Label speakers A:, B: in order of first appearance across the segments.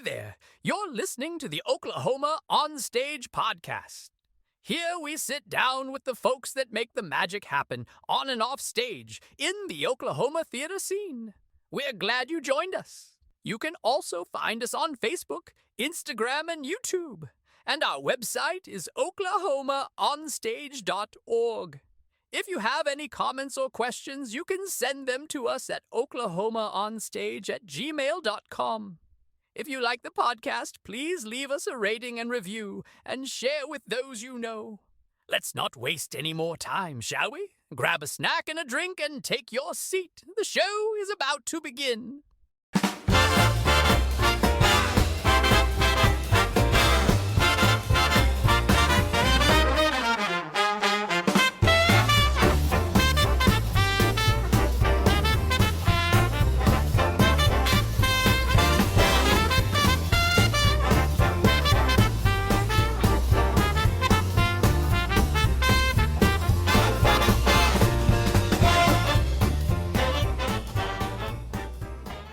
A: there, you're listening to the Oklahoma On Stage podcast. Here we sit down with the folks that make the magic happen on and off stage in the Oklahoma theater scene. We're glad you joined us. You can also find us on Facebook, Instagram, and YouTube. And our website is oklahomaonstage.org. If you have any comments or questions, you can send them to us at oklahomaonstage@gmail.com. If you like the podcast, please leave us a rating and review and share with those you know. Let's not waste any more time, shall we? Grab a snack and a drink and take your seat. The show is about to begin.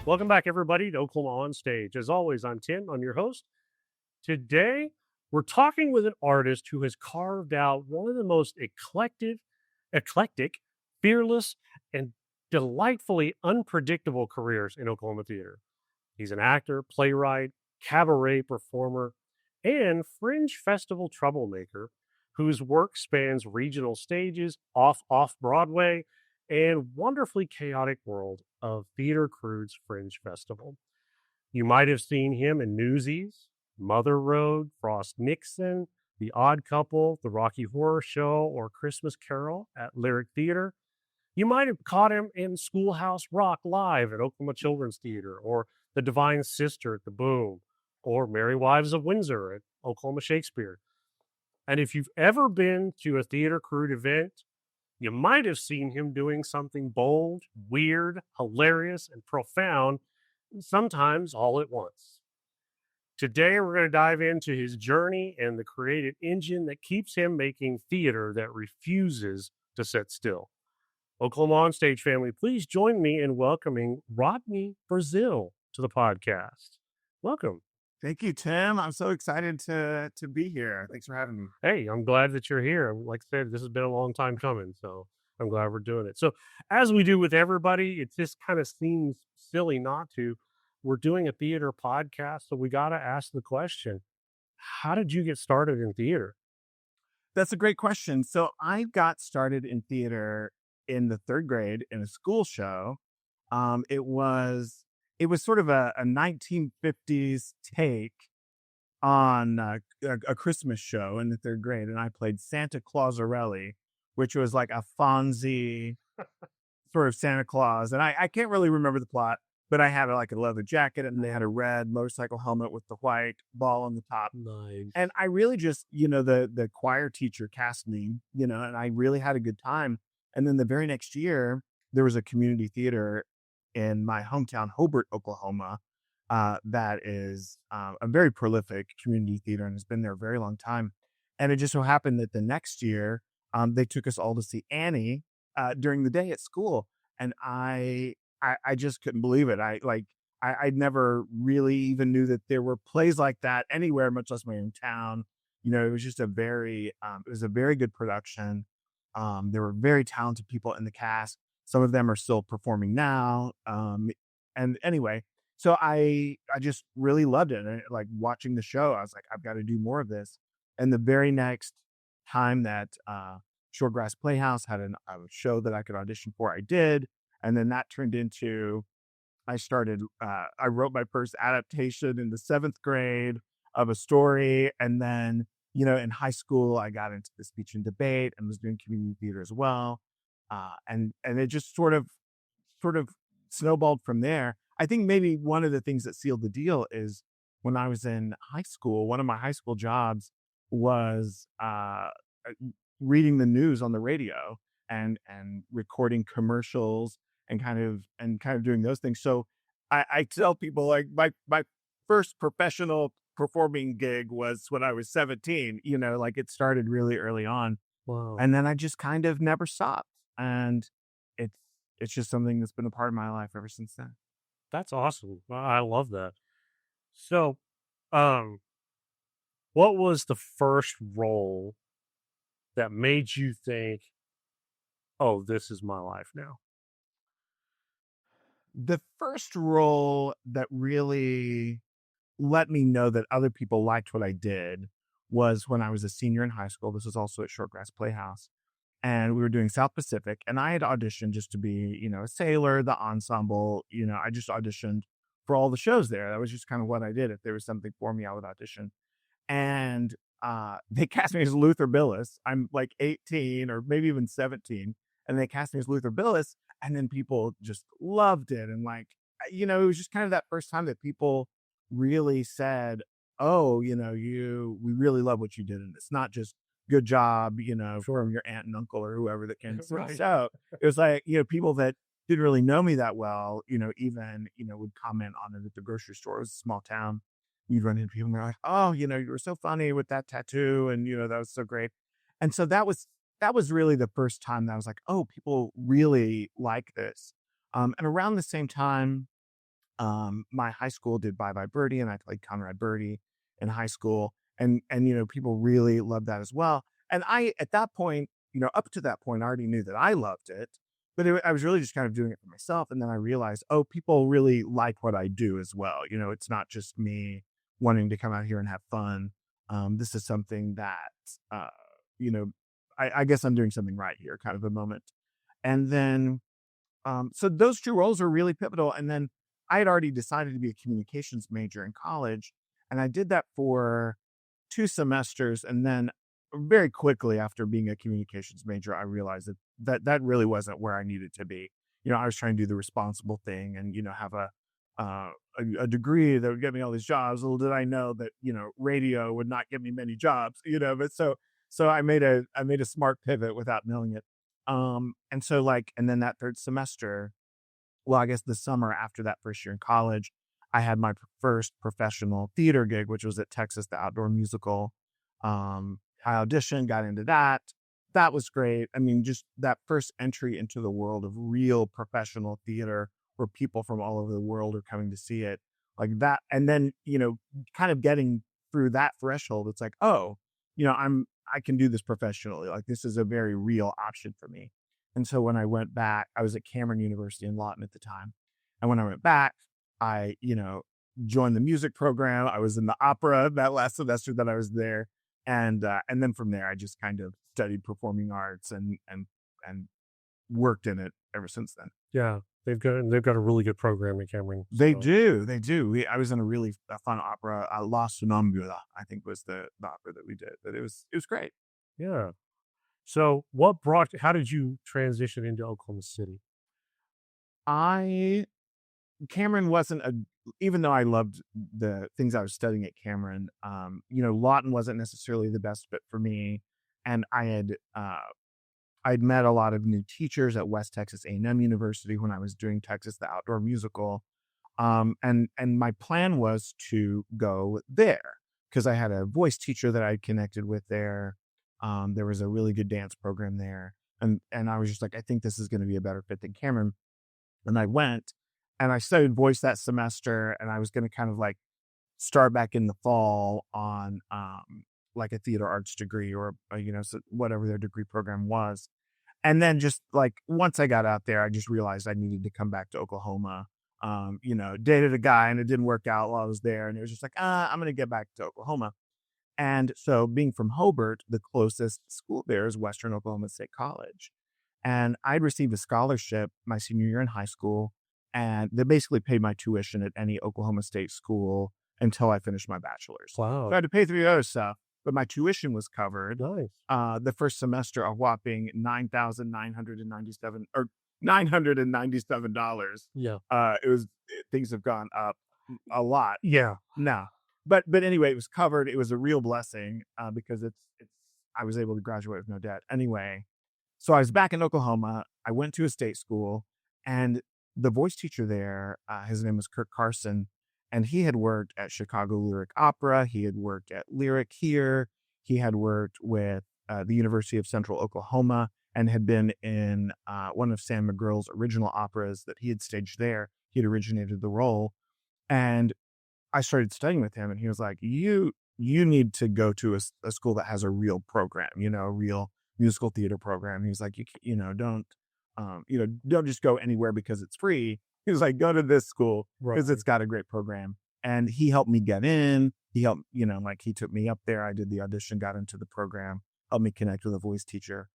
B: Welcome back, everybody, to Oklahoma On Stage. As always, I'm Tim. I'm your host. Today, we're talking with an artist who has carved out one of the most eclectic, fearless, and delightfully unpredictable careers in Oklahoma theater. He's an actor, playwright, cabaret performer, and fringe festival troublemaker whose work spans regional stages, off Broadway, and wonderfully chaotic world of Theatre Crude's Fringe Festival. You might have seen him in Newsies, Mother Road, Frost Nixon, The Odd Couple, The Rocky Horror Show, or Christmas Carol at Lyric Theater. You might have caught him in Schoolhouse Rock live at Oklahoma Children's Theater, or The Divine Sister at the Boom, or Merry Wives of Windsor at Oklahoma Shakespeare. And if you've ever been to a Theatre Crude event, you might have seen him doing something bold, weird, hilarious, and profound, sometimes all at once. Today, we're going to dive into his journey and the creative engine that keeps him making theater that refuses to sit still. Oklahoma On Stage family, please join me in welcoming Rodney Brazil to the podcast. Welcome.
C: Thank you, Tim. I'm so excited to be here. Thanks for having me.
B: Hey, I'm glad that you're here. Like I said, this has been a long time coming, so I'm glad we're doing it. So as we do with everybody, it just kind of seems silly not to. We're doing a theater podcast, so we got to ask the question, how did you get started in theater?
C: That's a great question. So I got started in theater in the third grade in a school show. It was sort of a 1950s take on a Christmas show in the third grade, and I played Santa Clausarelli, which was like a Fonzie sort of Santa Claus. And I can't really remember the plot, but I had like a leather jacket, and they had a red motorcycle helmet with the white ball on the top.
B: Nice.
C: And I really just, the choir teacher cast me, and I really had a good time. And then the very next year, there was a community theater in my hometown, Hobart, Oklahoma, that is a very prolific community theater and has been there a very long time. And it just so happened that the next year, they took us all to see Annie during the day at school. And I just couldn't believe it. I never really even knew that there were plays like that anywhere, much less my own town. It was just it was a very good production. There were very talented people in the cast. Some of them are still performing now. And anyway, so I just really loved it. And like watching the show, I was like, I've got to do more of this. And the very next time that Shoregrass Playhouse had a show that I could audition for, I did. And then that turned into, I wrote my first adaptation in the 7th grade of a story. And then, in high school, I got into the speech and debate and was doing community theater as well. And it just sort of snowballed from there. I think maybe one of the things that sealed the deal is when I was in high school, one of my high school jobs was reading the news on the radio and recording commercials and kind of doing those things. So I tell people, like, my first professional performing gig was when I was 17, like it started really early on.
B: Wow.
C: And then I just kind of never stopped. And it's just something that's been a part of my life ever since then.
B: That's awesome. I love that. So, um, what was the first role that made you think, "Oh, this is my life now"?
C: The first role that really let me know that other people liked what I did was when I was a senior in high school. This was also at Shortgrass Playhouse. And we were doing South Pacific. And I had auditioned just to be, a sailor, the ensemble. I just auditioned for all the shows there. That was just kind of what I did. If there was something for me, I would audition. And they cast me as Luther Billis. I'm like 18 or maybe even 17. And they cast me as Luther Billis. And then people just loved it. And it was just kind of that first time that people really said, oh, we really love what you did. And it's not just good job, from your aunt and uncle or whoever that came to the
B: Right.
C: show. It was like, people that didn't really know me that well, even, would comment on it at the grocery store. It was a small town. You'd run into people and they're like, oh, you were so funny with that tattoo. And, that was so great. And so that was really the first time that I was like, oh, people really like this. And around the same time, my high school did Bye Bye Birdie, and I played Conrad Birdie in high school, and people really loved that as well. And I, at that point, up to that point, I already knew that I loved it, but I was really just kind of doing it for myself. And then I realized, oh, people really like what I do as well. It's not just me wanting to come out here and have fun. This is something that, you know, I guess I'm doing something right here, kind of a moment. And then, so those two roles were really pivotal. And then I had already decided to be a communications major in college, and I did that for 2 semesters. And then very quickly after being a communications major, I realized that really wasn't where I needed to be. I was trying to do the responsible thing and, have uh, a degree that would get me all these jobs. Little did I know that, radio would not get me many jobs, but so I made a smart pivot without knowing it. And then that third semester, well, I guess the summer after that first year in college, I had my first professional theater gig, which was at Texas, the outdoor musical. I auditioned, got into that. That was great. I mean, just that first entry into the world of real professional theater where people from all over the world are coming to see it, like that. And then, kind of getting through that threshold, it's like, oh, I can do this professionally. Like, this is a very real option for me. And so when I went back, I was at Cameron University in Lawton at the time. And when I went back, I, joined the music program. I was in the opera that last semester that I was there. And then from there, I just kind of studied performing arts and worked in it ever since then.
B: Yeah, they've got a really good program at Cameron.
C: They
B: so-
C: do. I was in a really fun opera, La Sonambula, I think was the opera that we did. But it was great.
B: Yeah. So how did you transition into Oklahoma City?
C: Cameron wasn't even though I loved the things I was studying at Cameron, Lawton wasn't necessarily the best fit for me. And I'd met a lot of new teachers at West Texas A&M University when I was doing Texas, the outdoor musical. And my plan was to go there because I had a voice teacher that I'd connected with there. There was a really good dance program there. And I was just like, I think this is going to be a better fit than Cameron. And I went and I studied voice that semester, and I was going to kind of like start back in the fall on like a theater arts degree or, so whatever their degree program was. And then just like once I got out there, I just realized I needed to come back to Oklahoma. Dated a guy and it didn't work out while I was there. And it was just like, I'm going to get back to Oklahoma. And so being from Hobart, the closest school there is Western Oklahoma State College. And I'd received a scholarship my senior year in high school, and they basically paid my tuition at any Oklahoma State school until I finished my bachelor's.
B: Wow.
C: So I had to pay through the other stuff, but my tuition was covered.
B: Nice.
C: The first semester, a whopping $9,997 or $997.
B: Yeah.
C: Things have gone up a lot.
B: Yeah.
C: No. But anyway, it was covered. It was a real blessing because I was able to graduate with no debt. Anyway, so I was back in Oklahoma. I went to a state school, and the voice teacher there, his name was Kirk Carson, and he had worked at Chicago Lyric Opera. He had worked at Lyric here. He had worked with the University of Central Oklahoma and had been in one of Sam McGurl's original operas that he had staged there. He had originated the role. And I started studying with him, and he was like, you need to go to a school that has a real program, a real musical theater program. He was like, don't just go anywhere because it's free. He was like, go to this school because
B: Right.
C: it's got a great program. And he helped me get in. He helped, like he took me up there. I did the audition, got into the program, helped me connect with a voice teacher.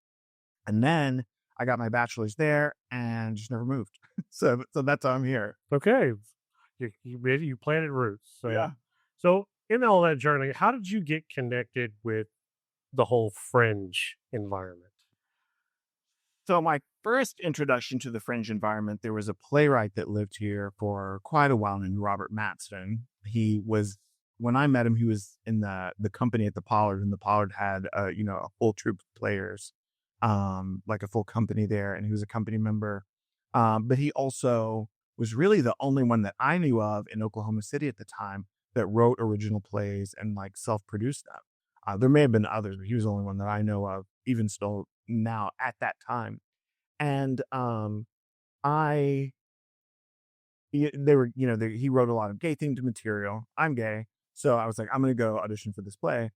C: And then I got my bachelor's there and just never moved. So that's how I'm here.
B: Okay. You planted roots. So in all that journey, how did you get connected with the whole fringe environment?
C: So my first introduction to the fringe environment, there was a playwright that lived here for quite a while named Robert Matson. When I met him, he was in the company at the Pollard, and the Pollard had a full troupe of players, like a full company there, and he was a company member. But he also was really the only one that I knew of in Oklahoma City at the time that wrote original plays and like self-produced them. There may have been others, but he was the only one that I know of, even still now at that time. And I, they were, he wrote a lot of gay themed material. I'm gay. So I was like, I'm going to go audition for this play.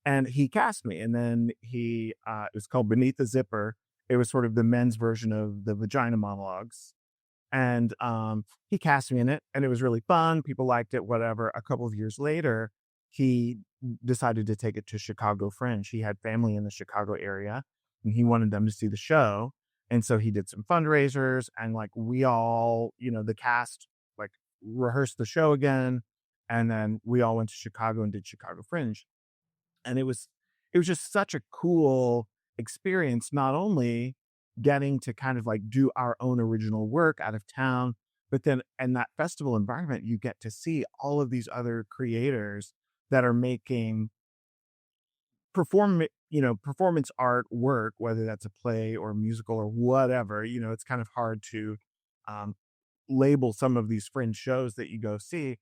C: And he cast me. And then it was called Beneath the Zipper. It was sort of the men's version of the vagina monologues. And he cast me in it, and it was really fun. People liked it, whatever. A couple of years later, he decided to take it to Chicago Fringe. He had family in the Chicago area, and he wanted them to see the show. And so he did some fundraisers, and like we all, the cast like rehearsed the show again. And then we all went to Chicago and did Chicago Fringe. And it was just such a cool experience, not only getting to kind of like do our own original work out of town, but then in that festival environment, you get to see all of these other creators that are making performance art work, whether that's a play or a musical or whatever. It's kind of hard to label some of these fringe shows that you go see.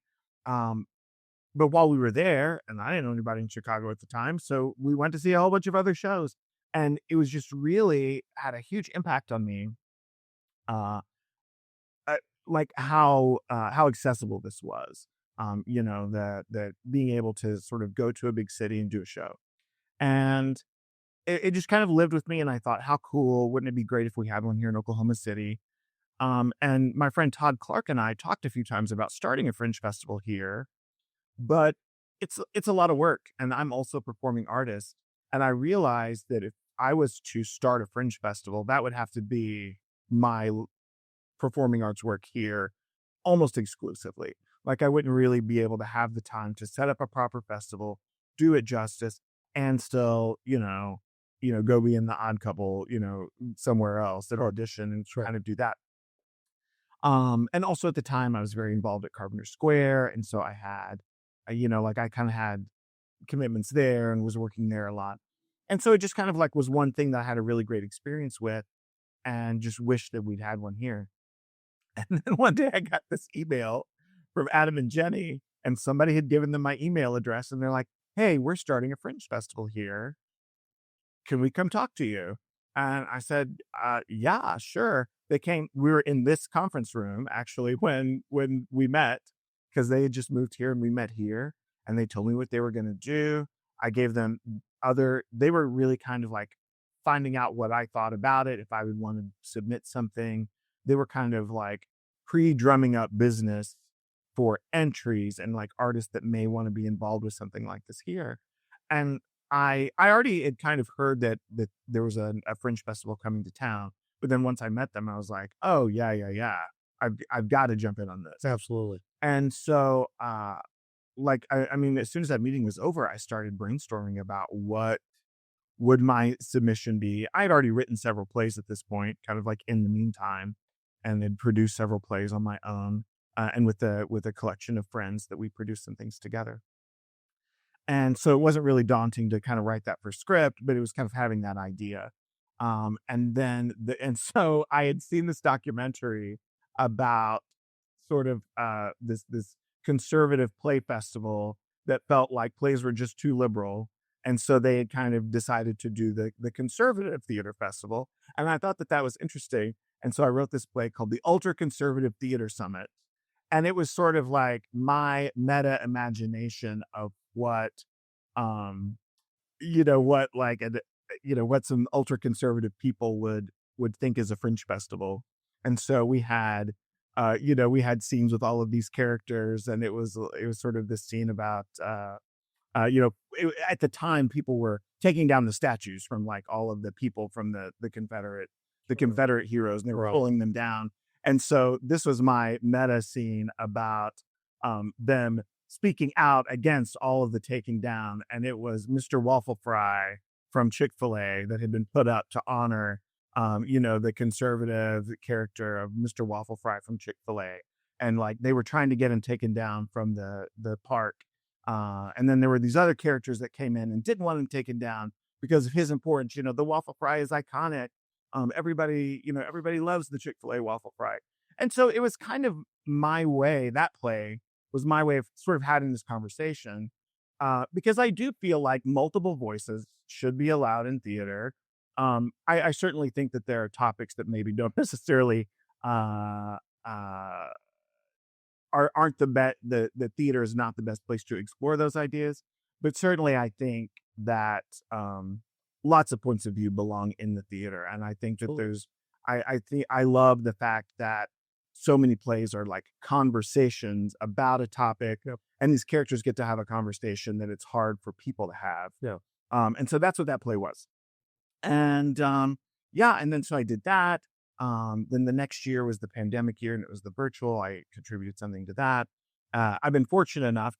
C: But while we were there, and I didn't know anybody in Chicago at the time, so we went to see a whole bunch of other shows. And it was just really had a huge impact on me, uh, like how accessible this was. That being able to sort of go to a big city and do a show, and it just kind of lived with me. And I thought, how cool wouldn't it be great if we had one here in Oklahoma City? And my friend Todd Clark and I talked a few times about starting a fringe festival here, but it's a lot of work, and I'm also a performing artist. And I realized that if I was to start a fringe festival, that would have to be my performing arts work here almost exclusively. Like I wouldn't really be able to have the time to set up a proper festival, do it justice, and still, go be in the Odd Couple, somewhere else at audition and kind of do that. And also at the time I was very involved at Carpenter Square. And so I had, I kind of had commitments there and was working there a lot. And so it just kind of like was one thing that I had a really great experience with and just wished that we'd had one here. And then one day I got this email from Adam and Jenny, and somebody had given them my email address, and they're like, hey, we're starting a fringe festival here. Can we come talk to you? And I said, yeah, sure. They came. We were in this conference room actually when we met, because they had just moved here and we met here, and they told me what they were going to do. I gave them they were really kind of like finding out what I thought about it, if I would want to submit something. They were kind of like pre-drumming up business for entries and like artists that may want to be involved with something like this here. And I already had kind of heard that there was a fringe festival coming to town. But then once I met them, I was like, oh, yeah. I've got to jump in on this.
B: Absolutely.
C: And so, I mean, as soon as that meeting was over, I started brainstorming about what would my submission be. I had already written several plays at this point, kind of like in the meantime, and had produced several plays on my own, and with a collection of friends that we produced some things together. And so it wasn't really daunting to kind of write that first script, but it was kind of having that idea. And so I had seen this documentary about sort of this conservative play festival that felt like plays were just too liberal. And so they had kind of decided to do the conservative theater festival. And I thought that was interesting. And so I wrote this play called the Ultra Conservative Theater Summit. And it was sort of like my meta imagination of what, um, what like, what some ultra conservative people would think is a fringe festival. And so we had scenes with all of these characters, and it was sort of this scene about, at the time people were taking down the statues from like all of the people from the Confederate heroes, and they were
B: Right.
C: pulling them down. And so this was my meta scene about them speaking out against all of the taking down. And it was Mr. Waffle Fry from Chick-fil-A that had been put up to honor, the conservative character of Mr. Waffle Fry from Chick-fil-A. And like they were trying to get him taken down from the park. And then there were these other characters that came in and didn't want him taken down because of his importance. The Waffle Fry is iconic. Everybody loves the Chick-fil-A waffle fry. And so it was kind of my way, that play was my way of sort of having this conversation, because I do feel like multiple voices should be allowed in theater. I certainly think that there are topics that maybe don't necessarily aren't the theater is not the best place to explore those ideas, but certainly I think that lots of points of view belong in the theater. And I think that I love the fact that so many plays are like conversations about a topic, and these characters get to have a conversation that it's hard for people to have. And so that's what that play was. And and then so I did that. Then the next year was the pandemic year, and it was the virtual. I contributed something to that. I've been fortunate enough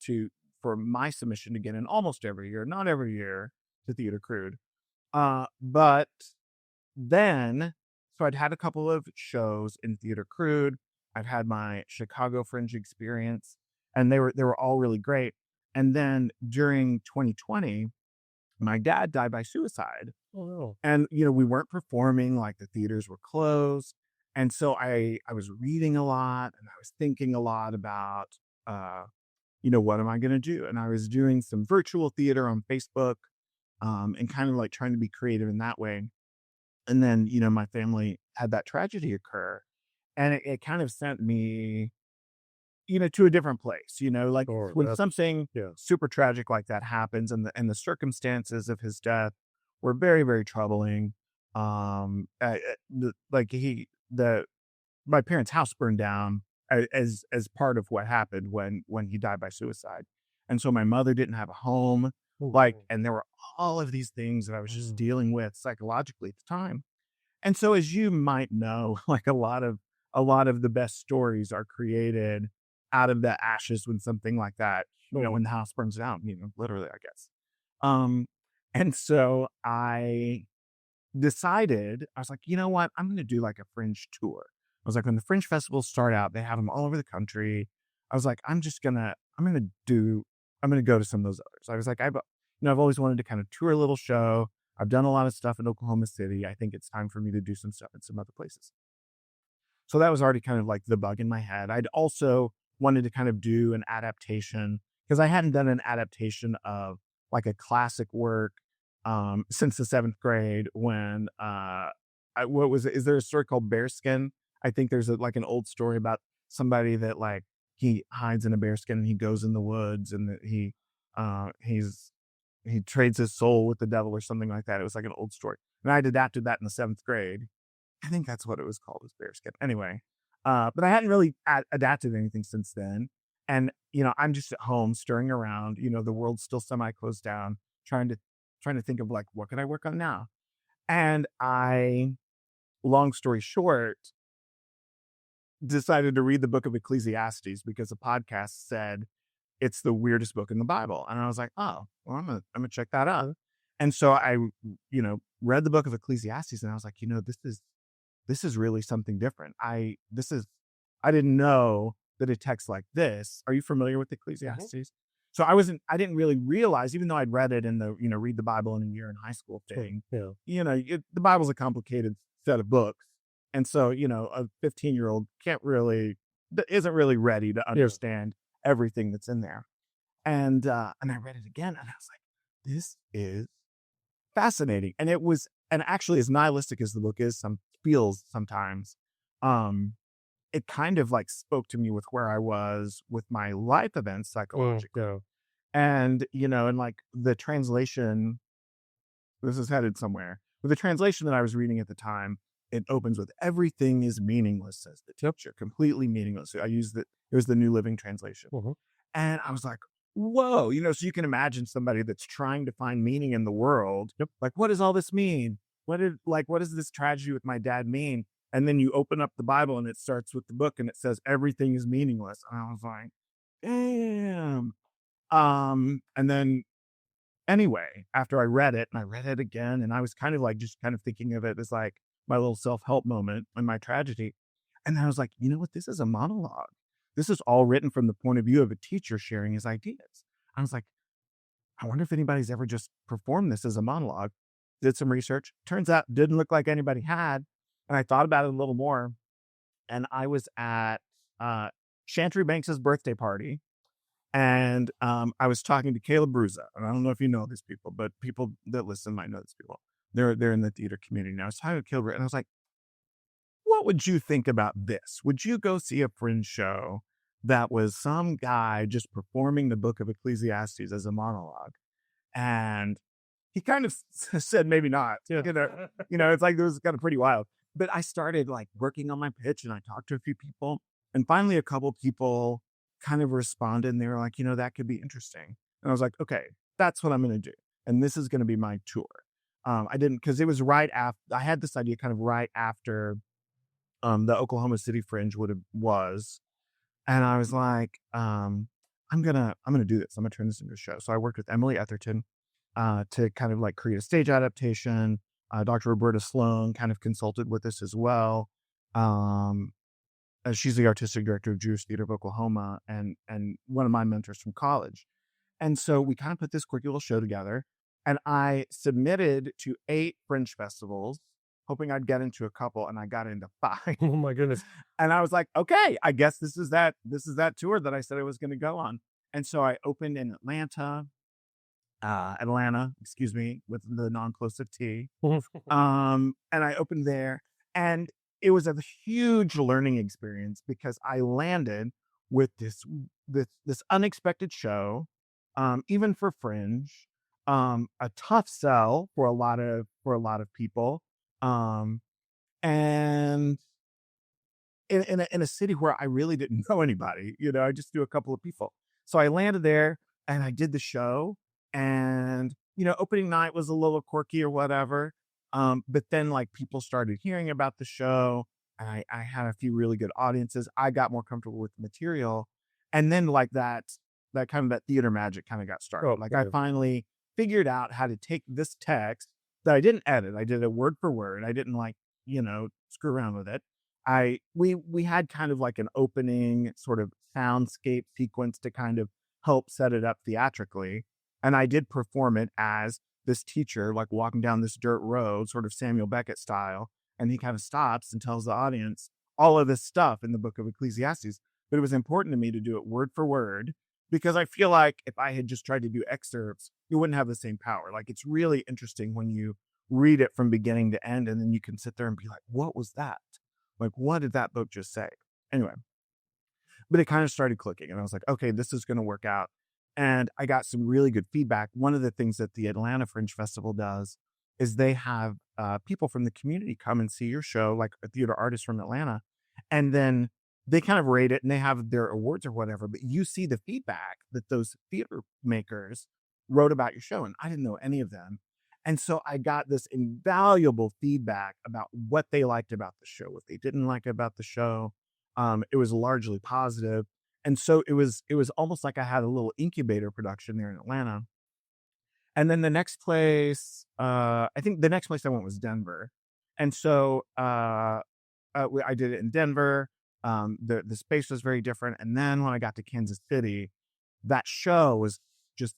C: for my submission to get in almost every year, not every year, to Theatre Crude. But then, so I'd had a couple of shows in Theatre Crude. I've had my Chicago Fringe experience, and they were all really great. And then during 2020, my dad died by suicide.
B: Oh, no.
C: And, we weren't performing, like the theaters were closed. And so I was reading a lot, and I was thinking a lot about, what am I going to do? And I was doing some virtual theater on Facebook, and kind of like trying to be creative in that way. And then, my family had that tragedy occur, and it kind of sent me, to a different place, like
B: Sure,
C: when
B: that's-
C: something
B: yeah.
C: super tragic like that happens, and the circumstances of his death were very, very troubling. My parents' house burned down as part of what happened when he died by suicide. And so my mother didn't have a home, and there were all of these things that I was just dealing with psychologically at the time. And so, as you might know, like a lot of the best stories are created out of the ashes when something like that, when the house burns down, literally, I guess. And so I decided, I was like, you know what? I'm going to do like a fringe tour. I was like, when the fringe festivals start out, they have them all over the country. I was like, I'm going to go to some of those others. I was like, I've always wanted to kind of tour a little show. I've done a lot of stuff in Oklahoma City. I think it's time for me to do some stuff in some other places. So that was already kind of like the bug in my head. I'd also wanted to kind of do an adaptation because I hadn't done an adaptation of like a classic work since the 7th grade when, is there a story called Bearskin? I think there's like an old story about somebody that like he hides in a bearskin and he goes in the woods and that he trades his soul with the devil or something like that. It was like an old story. And I'd adapted that in the 7th grade. I think that's what it was called, was Bearskin. Anyway, but I hadn't really adapted anything since then. And, I'm just at home stirring around, the world's still semi-closed down, trying to think of like, what can I work on now? And long story short, decided to read the book of Ecclesiastes because a podcast said it's the weirdest book in the Bible. And I was like, oh, well, I'm gonna check that out. And so I, read the book of Ecclesiastes, and I was like, this is really something different. I didn't know that a text like this. Are you familiar with Ecclesiastes? Mm-hmm. So I didn't really realize, even though I'd read it in the, read the Bible in a year in high school thing, the Bible's a complicated set of books. And so, a 15-year-old isn't really ready to understand everything that's in there. And I read it again, and I was like, this is fascinating. And and actually as nihilistic as the book is, feels sometimes, it kind of like spoke to me with where I was with my life events psychologically.
B: Yeah.
C: And, and like the translation, this is headed somewhere. But the translation that I was reading at the time, it opens with "everything is meaningless," says the teacher, completely meaningless. So I used it was the New Living Translation.
B: Mhm.
C: And I was like, whoa, so you can imagine somebody that's trying to find meaning in the world.
B: Yep.
C: Like, what does all this mean? What does this tragedy with my dad mean? And then you open up the Bible and it starts with the book and it says everything is meaningless. And I was like, damn. And then anyway, after I read it and I read it again, and I was kind of like just kind of thinking of it as like my little self-help moment in my tragedy. And I was like, you know what? This is a monologue. This is all written from the point of view of a teacher sharing his ideas. I was like, I wonder if anybody's ever just performed this as a monologue. Did some research. Turns out didn't look like anybody had. And I thought about it a little more. And I was at Chantry Banks's birthday party. And I was talking to Caleb Bruza. And I don't know if you know these people, but people that listen might know these people. They're in the theater community now. I was talking to Caleb, and I was like, what would you think about this? Would you go see a fringe show that was some guy just performing the book of Ecclesiastes as a monologue? And he kind of said, maybe not.
B: Yeah.
C: It's like, it was kind of pretty wild. But I started like working on my pitch, and I talked to a few people, and finally a couple people kind of responded, and they were like, that could be interesting. And I was like, okay, that's what I'm going to do. And this is going to be my tour. I didn't, because it was right after, I had this idea kind of right after the Oklahoma City Fringe was. And I was like, I'm gonna do this. I'm gonna turn this into a show. So I worked with Emily Etherton to kind of like create a stage adaptation. Dr. Roberta Sloan kind of consulted with us as well. She's the artistic director of Jewish Theater of Oklahoma and one of my mentors from college. And so we kind of put this quirky little show together, and I submitted to 8 fringe festivals, hoping I'd get into a couple, and I got into 5.
B: Oh my goodness.
C: And I was like, okay, I guess this is that tour that I said I was going to go on. And so I opened in Atlanta, with the non-plosive T. And I opened there, and it was a huge learning experience because I landed with this unexpected show, even for fringe, a tough sell for a lot of people, and in a city where I really didn't know anybody. I just knew a couple of people. So I landed there and I did the show, and opening night was a little quirky or whatever. But then like people started hearing about the show, and I had a few really good audiences. I got more comfortable with the material. And then like that kind of that theater magic kind of got started. I finally figured out how to take this text that I didn't edit. I did it word for word. I didn't screw around with it. We had kind of like an opening sort of soundscape sequence to kind of help set it up theatrically. And I did perform it as this teacher, like walking down this dirt road, sort of Samuel Beckett style. And he kind of stops and tells the audience all of this stuff in the book of Ecclesiastes. But it was important to me to do it word for word, because I feel like if I had just tried to do excerpts, you wouldn't have the same power. Like, it's really interesting when you read it from beginning to end, and then you can sit there and be like, what was that? Like, what did that book just say? Anyway, but it kind of started clicking, and I was like, okay, this is going to work out. And I got some really good feedback. One of the things that the Atlanta Fringe Festival does is they have people from the community come and see your show, like a theater artist from Atlanta, and then they kind of rate it and they have their awards or whatever, but you see the feedback that those theater makers wrote about your show. And I didn't know any of them. And so I got this invaluable feedback about what they liked about the show, what they didn't like about the show. It was largely positive. And so it was almost like I had a little incubator production there in Atlanta. And then the next place, I think the next place I went was Denver. And so I did it in Denver. The space was very different. And then when I got to Kansas City, that show was just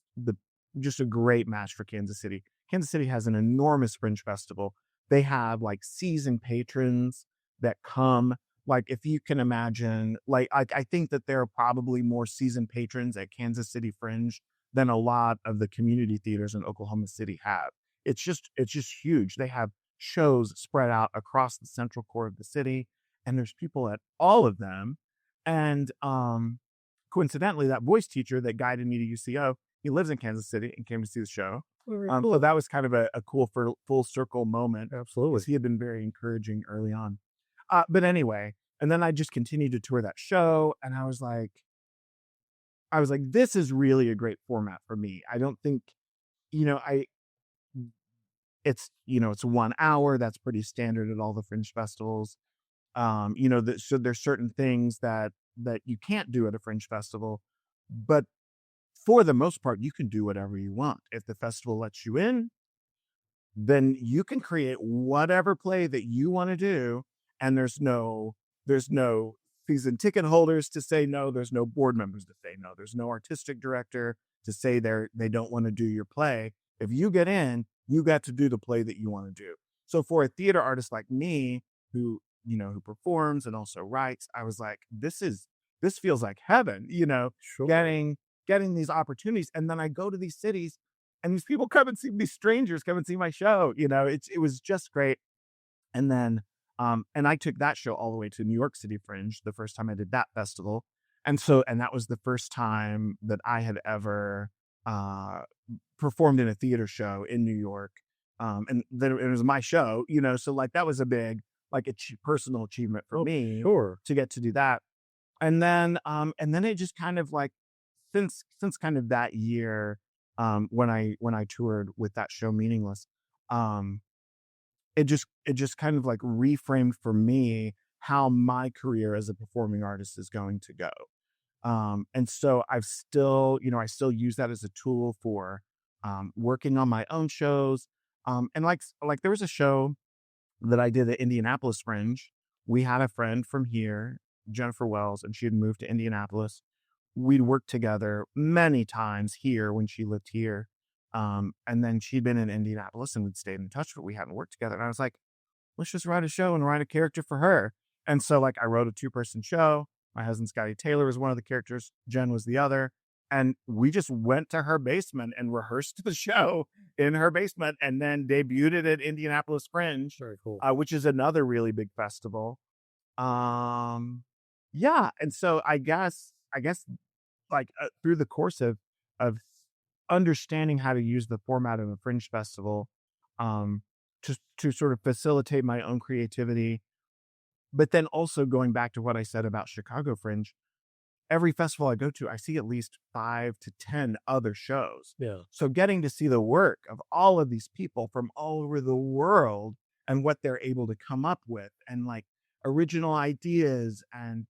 C: a great match for Kansas City. Kansas City has an enormous fringe festival. They have like season patrons that come. Like, if you can imagine, like, I think that there are probably more season patrons at Kansas City Fringe than a lot of the community theaters in Oklahoma City have. It's just huge. They have shows spread out across the central core of the city. and there's people at all of them. And coincidentally, that voice teacher that guided me to UCO, he lives in Kansas City and came to see the show.
B: Very
C: So
B: cool.
C: that was kind of a cool full circle moment.
B: Absolutely.
C: Because he had been very encouraging early on. But anyway, and then I just continued to tour that show, and I was like, this is really a great format for me. I don't think, it's 1 hour. That's pretty standard at all the fringe festivals. So there's certain things that you can't do at a fringe festival, but for the most part, you can do whatever you want. If the festival lets you in, then you can create whatever play that you want to do. And there's no season ticket holders to say no. There's no board members to say no. There's no artistic director to say they don't want to do your play. If you get in, you got to do the play that you want to do. So for a theater artist like me, who performs and also writes, I was like, this feels like heaven,
B: Sure.
C: getting these opportunities. And then I go to these cities and these people come and see, these strangers come and see my show. It was just great. And then, and I took that show all the way to New York City Fringe the first time I did that festival. And that was the first time that I had ever performed in a theater show in New York. And then it was my show, so like that was a big, like personal achievement for me
B: Sure.
C: to get to do that. And then it just kind of like, since kind of that year, when I toured with that show Meaningless, it just kind of like reframed for me how my career as a performing artist is going to go. And so I still use that as a tool for working on my own shows. And like there was a show that I did at Indianapolis Fringe. We had a friend from here, Jennifer Wells, and she had moved to Indianapolis. We'd worked together many times here when she lived here. And then she'd been in Indianapolis and we'd stayed in touch, but we hadn't worked together. And I was like, let's just write a show and write a character for her. And so like I wrote a 2-person show. My husband, Scotty Taylor, was one of the characters. Jen was the other. And we just went to her basement and rehearsed the show in her basement and then debuted it at Indianapolis Fringe.
B: Very cool.
C: Which is another really big festival. Yeah. And so I guess like through the course of understanding how to use the format of a fringe festival, to sort of facilitate my own creativity, but then also going back to what I said about Chicago Fringe, every festival I go to, I see at least 5 to 10 other shows.
B: Yeah.
C: So getting to see the work of all of these people from all over the world and what they're able to come up with and like original ideas. And,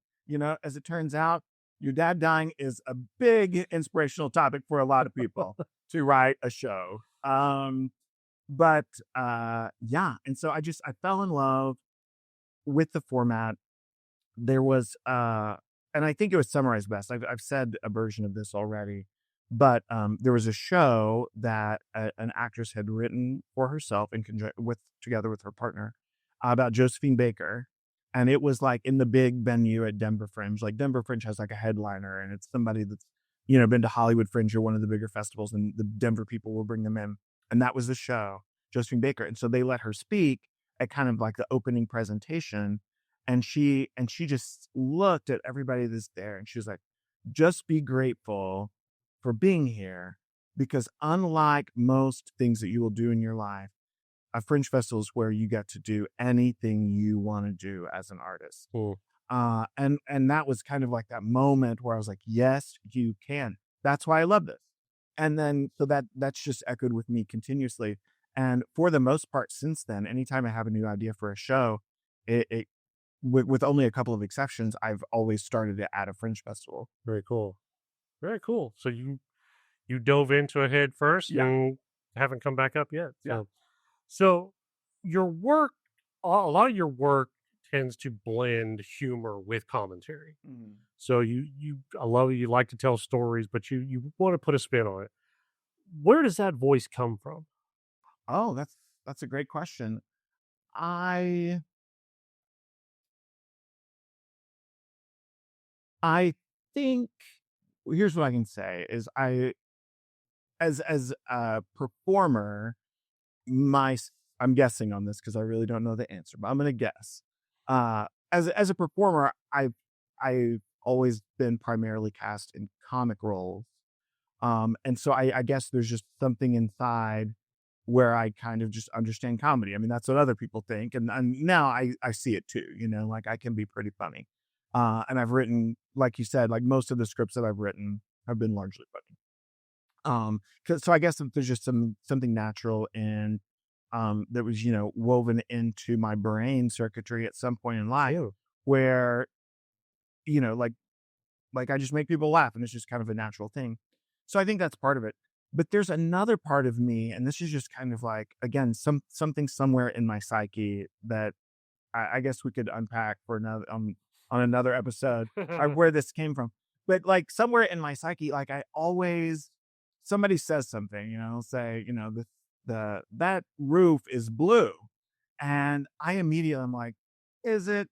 C: as it turns out, your dad dying is a big inspirational topic for a lot of people to write a show. But yeah. And so I fell in love with the format. There was, and I think it was summarized best. I've said a version of this already, but there was a show that an actress had written for herself together with her partner about Josephine Baker. And it was like in the big venue at Denver Fringe. Like Denver Fringe has like a headliner and it's somebody that's, been to Hollywood Fringe or one of the bigger festivals, and the Denver people will bring them in. And that was the show, Josephine Baker. And so they let her speak at kind of like the opening presentation. And she just looked at everybody that's there and she was like, just be grateful for being here, because unlike most things that you will do in your life, a fringe festival is where you get to do anything you want to do as an artist.
B: Cool.
C: And that was kind of like that moment where I was like, yes, you can. That's why I love this. And then, so that's just echoed with me continuously. And for the most part, since then, anytime I have a new idea for a show, with only a couple of exceptions, I've always started it at a fringe festival.
B: Very cool. Very cool. So you dove into it head first and haven't come back up yet.
C: Yeah.
B: So your work, a lot of your work tends to blend humor with commentary.
C: Mm.
B: So I love it. You like to tell stories, but you want to put a spin on it. Where does that voice come from?
C: Oh, that's a great question. I think, here's what I can say is as a performer, I'm guessing on this because I really don't know the answer, but I'm going to guess. as a performer, I've always been primarily cast in comic roles. And so I guess there's just something inside where I kind of just understand comedy. I mean, that's what other people think. And now I see it too, like I can be pretty funny. And I've written, like you said, like most of the scripts that I've written have been largely funny. So I guess there's just something natural and that was, woven into my brain circuitry at some point in life
B: Yeah.
C: where, you know, like like I just make people laugh and it's just kind of a natural thing. So I think that's part of it. But there's another part of me, and this is just kind of like, again, something somewhere in my psyche that I guess we could unpack for another on another episode where this came from. But like somewhere in my psyche, like I always somebody says something, say, that roof is blue. And I immediately am like, is it?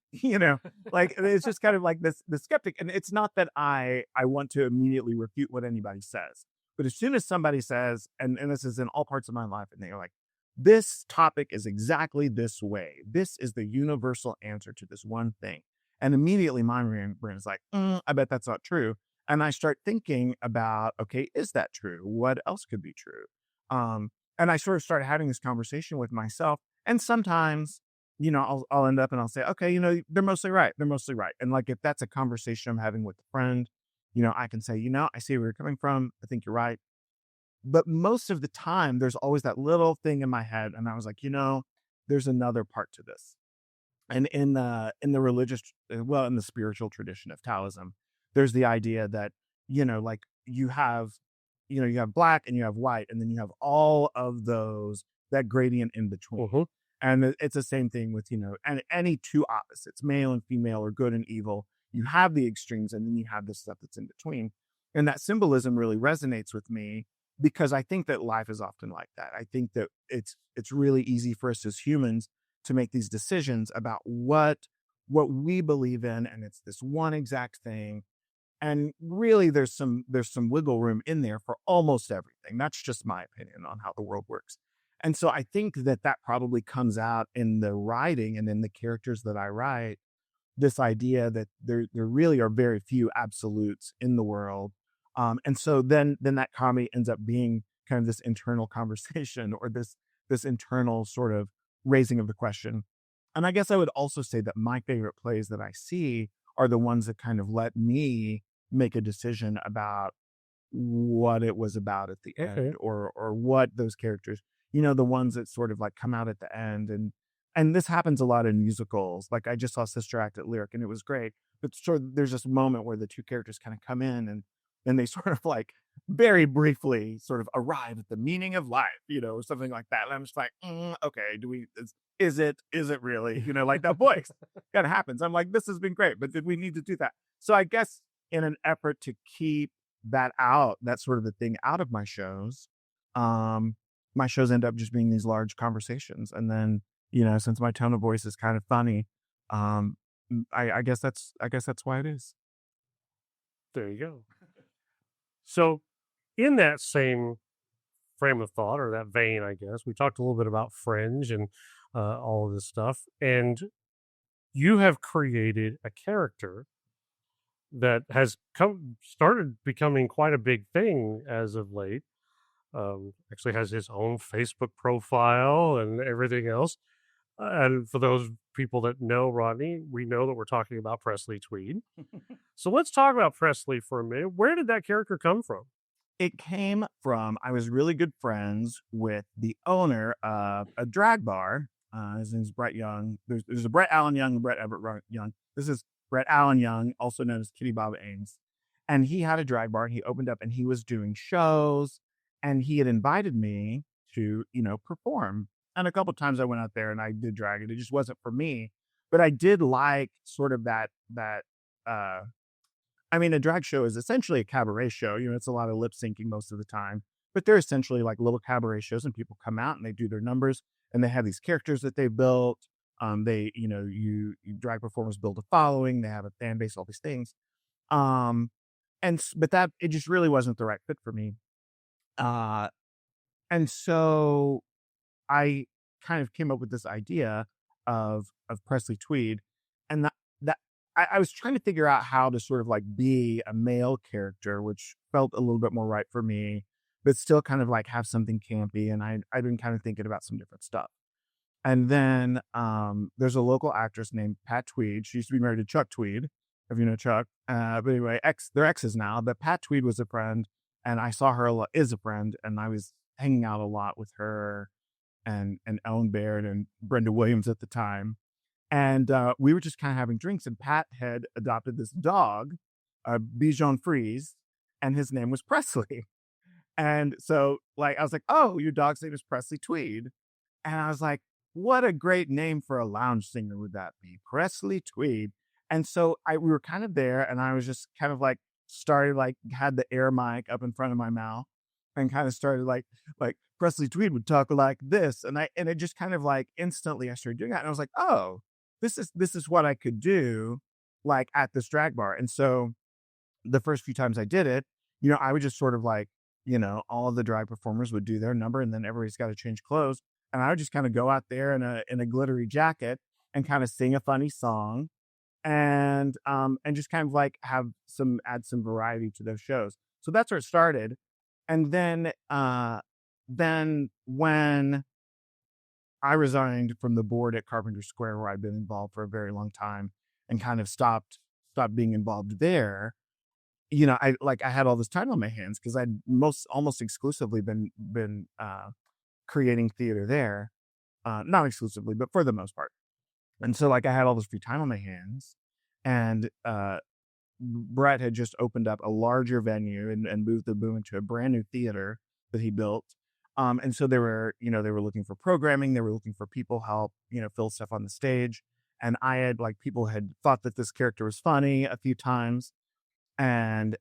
C: Like it's just kind of like this the skeptic. And it's not that I want to immediately refute what anybody says. But as soon as somebody says, and this is in all parts of my life, and they're like, this topic is exactly this way. This is the universal answer to this one thing. And immediately my brain is like, I bet that's not true. And I start thinking about, okay, is that true? What else could be true? And I sort of start having this conversation with myself. And sometimes, I'll end up and I'll say, okay, they're mostly right. They're mostly right. And like, if that's a conversation I'm having with a friend, I can say, I see where you're coming from. I think you're right. But most of the time, there's always that little thing in my head. And I was like, there's another part to this. And in the religious, in the spiritual tradition of Taoism, there's the idea that, like you have black and you have white, and then you have all of those, that gradient in between.
B: Mhm.
C: And it's the same thing with, and any two opposites, male and female or good and evil, you have the extremes and then you have the stuff that's in between. And that symbolism really resonates with me because I think that life is often like that. I think that it's really easy for us as humans to make these decisions about what we believe in, and it's this one exact thing. And really there's some wiggle room in there for almost everything. That's just my opinion on how the world works. And so I think that probably comes out in the writing and in the characters that I write, this idea that there really are very few absolutes in the world. And so then that comedy ends up being kind of this internal conversation or this internal sort of raising of the question. And I guess I would also say that my favorite plays that I see are the ones that kind of let me make a decision about what it was about at the
B: Okay.
C: end, or what those characters, the ones that sort of like come out at the end. And this happens a lot in musicals. Like I just saw Sister Act at Lyric and it was great. But sort of there's this moment where the two characters kind of come in and they sort of like very briefly sort of arrive at the meaning of life, or something like that. And I'm just like, okay, is it really, like that voice kind of happens. I'm like, this has been great, but did we need to do that? So I guess in an effort to keep that sort of the thing out of my shows, my shows end up just being these large conversations. And then, since my tone of voice is kind of funny, I guess that's why it is.
B: There you go. So, in that same frame of thought or that vein, I guess, we talked a little bit about Fringe and all of this stuff. And you have created a character that has started becoming quite a big thing as of late. Actually has his own Facebook profile and everything else. And for those people that know Rodney, we know that we're talking about Presley Tweed. So let's talk about Presley for a minute. Where did that character come from?
C: It came from, I was really good friends with the owner of a drag bar. His name's Brett Young. There's a Brett Allen Young and Brett Everett Young. This is Brett Allen Young, also known as Kitty Bob Ames. And he had a drag bar and he opened up and he was doing shows and he had invited me to, perform. And a couple of times I went out there and I did drag it. It just wasn't for me, but I did like sort of a drag show is essentially a cabaret show. It's a lot of lip syncing most of the time, but they're essentially like little cabaret shows and people come out and they do their numbers and they have these characters that they built. You drag performers build a following, they have a fan base, all these things. But that, it just really wasn't the right fit for me. And so I kind of came up with this idea of Presley Tweed. And I was trying to figure out how to sort of like be a male character, which felt a little bit more right for me, but still kind of like have something campy. And I'd been kind of thinking about some different stuff. And then there's a local actress named Pat Tweed. She used to be married to Chuck Tweed, if you know Chuck. But anyway, they're exes now. But Pat Tweed was a friend, and I saw her a lot, is a friend, and I was hanging out a lot with her and Ellen Baird and Brenda Williams at the time. And we were just kind of having drinks, and Pat had adopted this dog, Bichon Frise, and his name was Presley. And so, like, I was like, "Oh, your dog's name is Presley Tweed," and I was like, "What a great name for a lounge singer would that be, Presley Tweed?" And so we were kind of there, and I was just kind of like started like had the air mic up in front of my mouth, and kind of started like Presley Tweed would talk like this, and it just kind of like instantly I started doing that, and I was like, "Oh, this is what I could do, like at this drag bar." And so the first few times I did it, I would just sort of like, all of the drag performers would do their number, and then everybody's got to change clothes. And I would just kind of go out there in a glittery jacket and kind of sing a funny song and just kind of like add some variety to those shows. So that's where it started. And then when I resigned from the board at Carpenter Square, where I'd been involved for a very long time, and kind of stopped being involved there, I had all this time on my hands because I'd almost exclusively been creating theater there, not exclusively, but for the most part. And so like I had all this free time on my hands, and Brett had just opened up a larger venue and moved the Boom into a brand new theater that he built. And so they were looking for programming, they were looking for people help, fill stuff on the stage. And I had people had thought that this character was funny a few times. And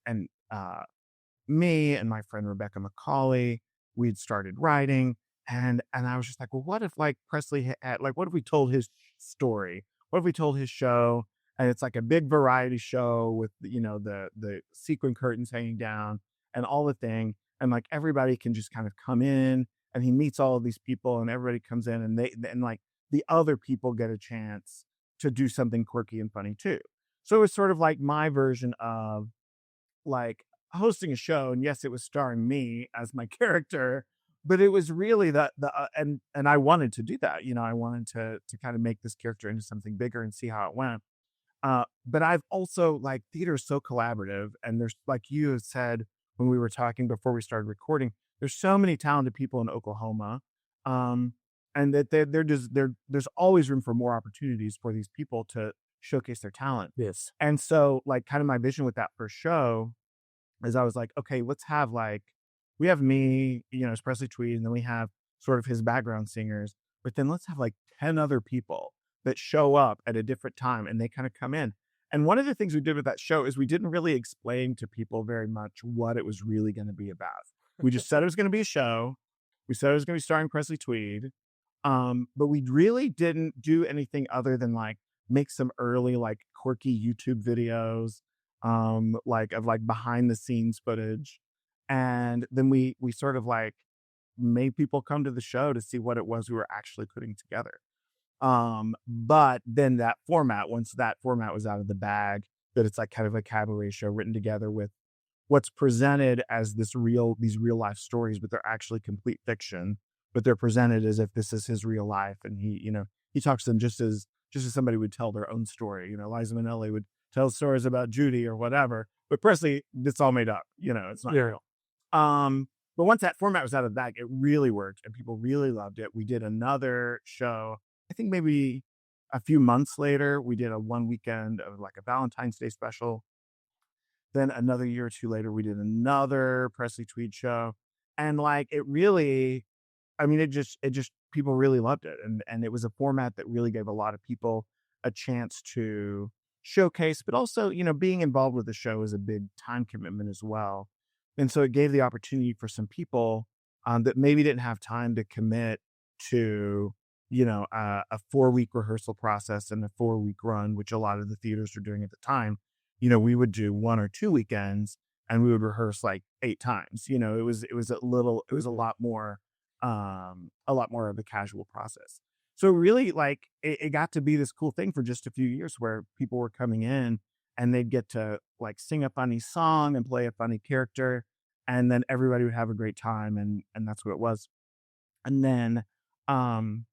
C: me and my friend Rebecca McCauley, we'd started writing, and I was just like, well, what if Presley had what if we told his story? What if we told his show? And it's like a big variety show with the sequin curtains hanging down and all the thing, and everybody can just kind of come in, and he meets all of these people, and everybody comes in, and the other people get a chance to do something quirky and funny too. So it was sort of like my version of hosting a show. And yes, it was starring me as my character, but it was really and I wanted to do that. I wanted to kind of make this character into something bigger and see how it went. But I've also theater is so collaborative, and there's you had said when we were talking before we started recording, there's so many talented people in Oklahoma. And that there's always room for more opportunities for these people to showcase their talent.
B: Yes.
C: And so kind of my vision with that first show is I was like, okay, let's have we have me, as Presley Tweed, and then we have sort of his background singers, but then let's have 10 other people that show up at a different time, and they kind of come in. And one of the things we did with that show is we didn't really explain to people very much what it was really going to be about. We just said it was going to be a show. We said it was going to be starring Presley Tweed. But we really didn't do anything other than make some early quirky YouTube videos of behind the scenes footage, and then we sort of made people come to the show to see what it was we were actually putting together. But then once that format was out of the bag, that it's kind of a cabaret show written together with what's presented as these real life stories, but they're actually complete fiction, but they're presented as if this is his real life, and he talks to them just as somebody would tell their own story. Liza Minnelli would tell stories about Judy or whatever, but Presley, it's all made up. It's not real. But once that format was out of the bag, it really worked, and people really loved it. We did another show, I think maybe a few months later. We did a one weekend of a Valentine's Day special. Then another year or two later, we did another Presley Tweed show, and it really, it just people really loved it, and it was a format that really gave a lot of people a chance to showcase, but also being involved with the show is a big time commitment as well, and so it gave the opportunity for some people that maybe didn't have time to commit to a 4-week rehearsal process and a 4-week run, which a lot of the theaters were doing at the time. We would do 1 or 2 weekends, and we would rehearse 8 times. It was a lot more of a casual process. So really, like, it got to be this cool thing for just a few years where people were coming in and they'd get to like sing a funny song and play a funny character, and then everybody would have a great time, and that's what it was. And um,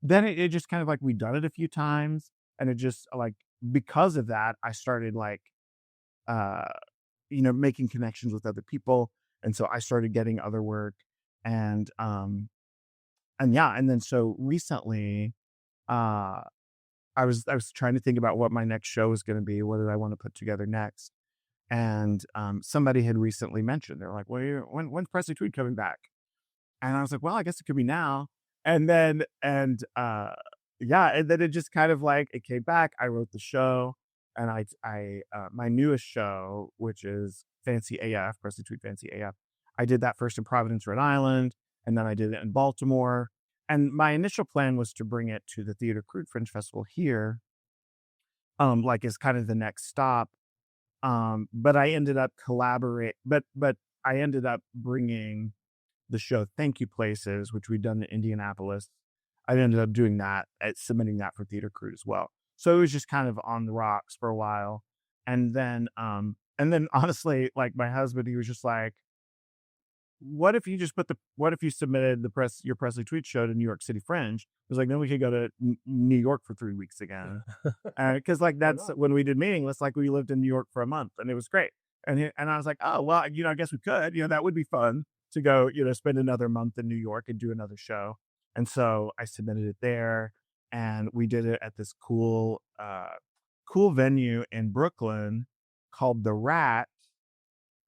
C: then it just kind of like we'd done it a few times, and it just like because of that, I started like uh, making connections with other people, and so I started getting other work, and yeah, and then so recently, uh, I was trying to think about what my next show was going to be. What did I want to put together next? And somebody had recently mentioned, they're like, "Well, when's Presley Tweed coming back?" And I was like, "Well, I guess it could be now." And then yeah, and then it just kind of like it came back. I wrote the show, and I my newest show, which is Fancy AF, Presley Tweed Fancy AF. I did that first in Providence, Rhode Island, and then I did it in Baltimore. And my initial plan was to bring it to the Theatre Crude Fringe Festival here, like as kind of the next stop. But I ended up but I ended up bringing the show Thank You Places, which we'd done in Indianapolis. I ended up doing that, submitting that for Theatre Crude as well. So it was just kind of on the rocks for a while. And then honestly, like my husband, he was just like, what if you submitted your Presley Tweed show to New York City Fringe? It was like, then we could go to New York for 3 weeks again. Cause like that's when we did Meaningless, like we lived in New York for a month and it was great. And I was like, oh, well, I guess we could, that would be fun to go, spend another month in New York and do another show. And so I submitted it there, and we did it at this cool venue in Brooklyn called The Rat.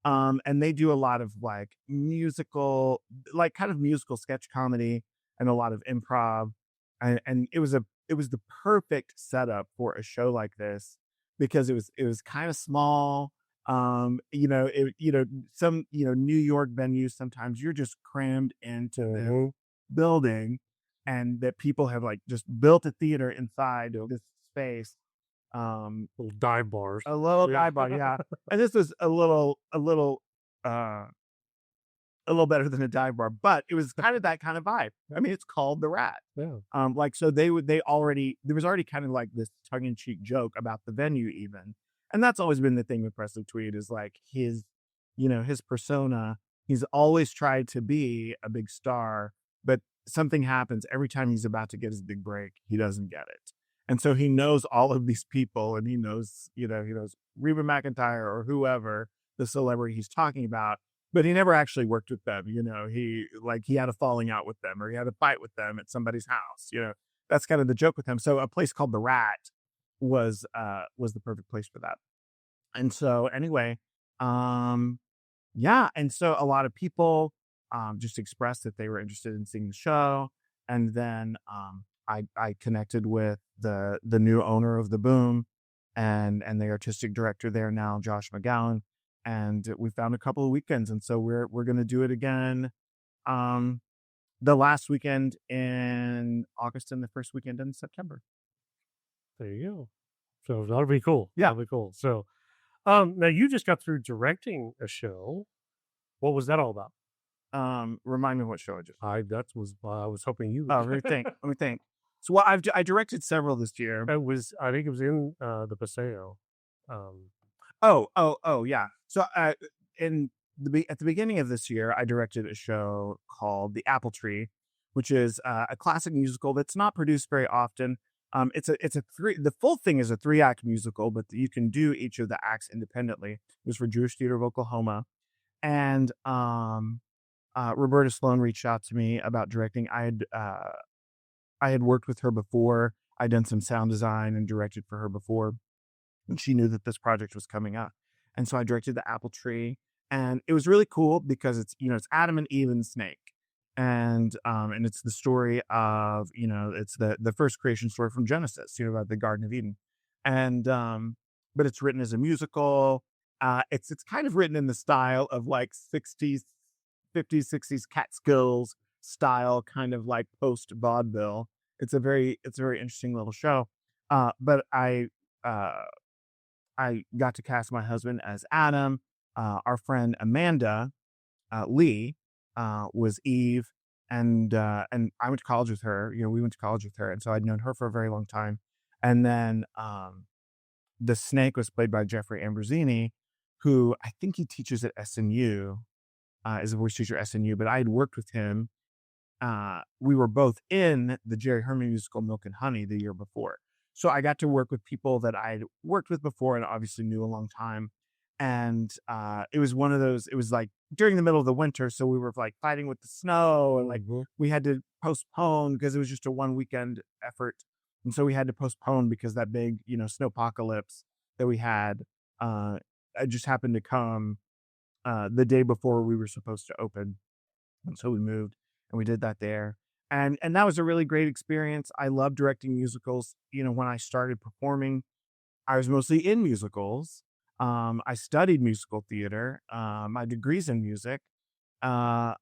C: And they do a lot of like musical, like kind of musical sketch comedy and a lot of improv. And it was the perfect setup for a show like this because it was kind of small. Some, New York venues, sometimes you're just crammed into the building, and that people have like just built a theater inside of this space.
B: Little dive bars.
C: A little dive bar, yeah. And this was a little better than a dive bar, but it was kind of that kind of vibe. I mean, it's called The Rat.
B: Yeah.
C: Like so there was already kind of like this tongue-in-cheek joke about the venue even. And that's always been the thing with Presley Tweed is like his persona. He's always tried to be a big star, but something happens every time he's about to get his big break, he doesn't get it. And so he knows all of these people, and he knows Reba McEntire or whoever the celebrity he's talking about, but he never actually worked with them. He had a falling out with them, or he had a fight with them at somebody's house. That's kind of the joke with him. So a place called The Rat was the perfect place for that. And so anyway, yeah. And so a lot of people just expressed that they were interested in seeing the show. And then I connected with the new owner of the Boom and the artistic director there now, Josh McGowan, and we found a couple of weekends, and so we're going to do it again the last weekend in August and the first weekend in September.
B: There you go. So that'll be cool.
C: Yeah,
B: that'll be cool. So now you just got through directing a show. What was that all about?
C: Remind me what show I
B: was hoping you.
C: Let me think. So I directed several this year.
B: I think it was in the Paseo.
C: Yeah. So at the beginning of this year, I directed a show called The Apple Tree, which is a classic musical that's not produced very often. The full thing is a 3-act musical, but you can do each of the acts independently. It was for Jewish Theater of Oklahoma, and Roberta Sloan reached out to me about directing. I had worked with her before. I'd done some sound design and directed for her before, and she knew that this project was coming up. And so I directed The Apple Tree, and it was really cool because it's Adam and Eve and the snake. And it's the story of, it's the first creation story from Genesis, about the Garden of Eden. And, but it's written as a musical. It's kind of written in the style of like 60s, 50s, 60s Catskills style, kind of like post vaudeville. It's a very interesting little show. But I got to cast my husband as Adam. Our friend Amanda Lee was Eve, and I went to college with her. We went to college with her, and so I'd known her for a very long time. And then the Snake was played by Jeffrey Ambrosini, who I think he teaches at SNU, is a voice teacher at SNU. But I had worked with him. We were both in the Jerry Herman musical Milk and Honey the year before. So I got to work with people that I'd worked with before and obviously knew a long time. And it was one of those, it was like during the middle of the winter. So we were like fighting with the snow, and like we had to postpone because it was just a one weekend effort. And so we had to postpone because that big, snowpocalypse that we had, it just happened to come the day before we were supposed to open. And so we moved and we did that there. And that was a really great experience. I love directing musicals. When I started performing, I was mostly in musicals. I studied musical theater. My degree's in music. And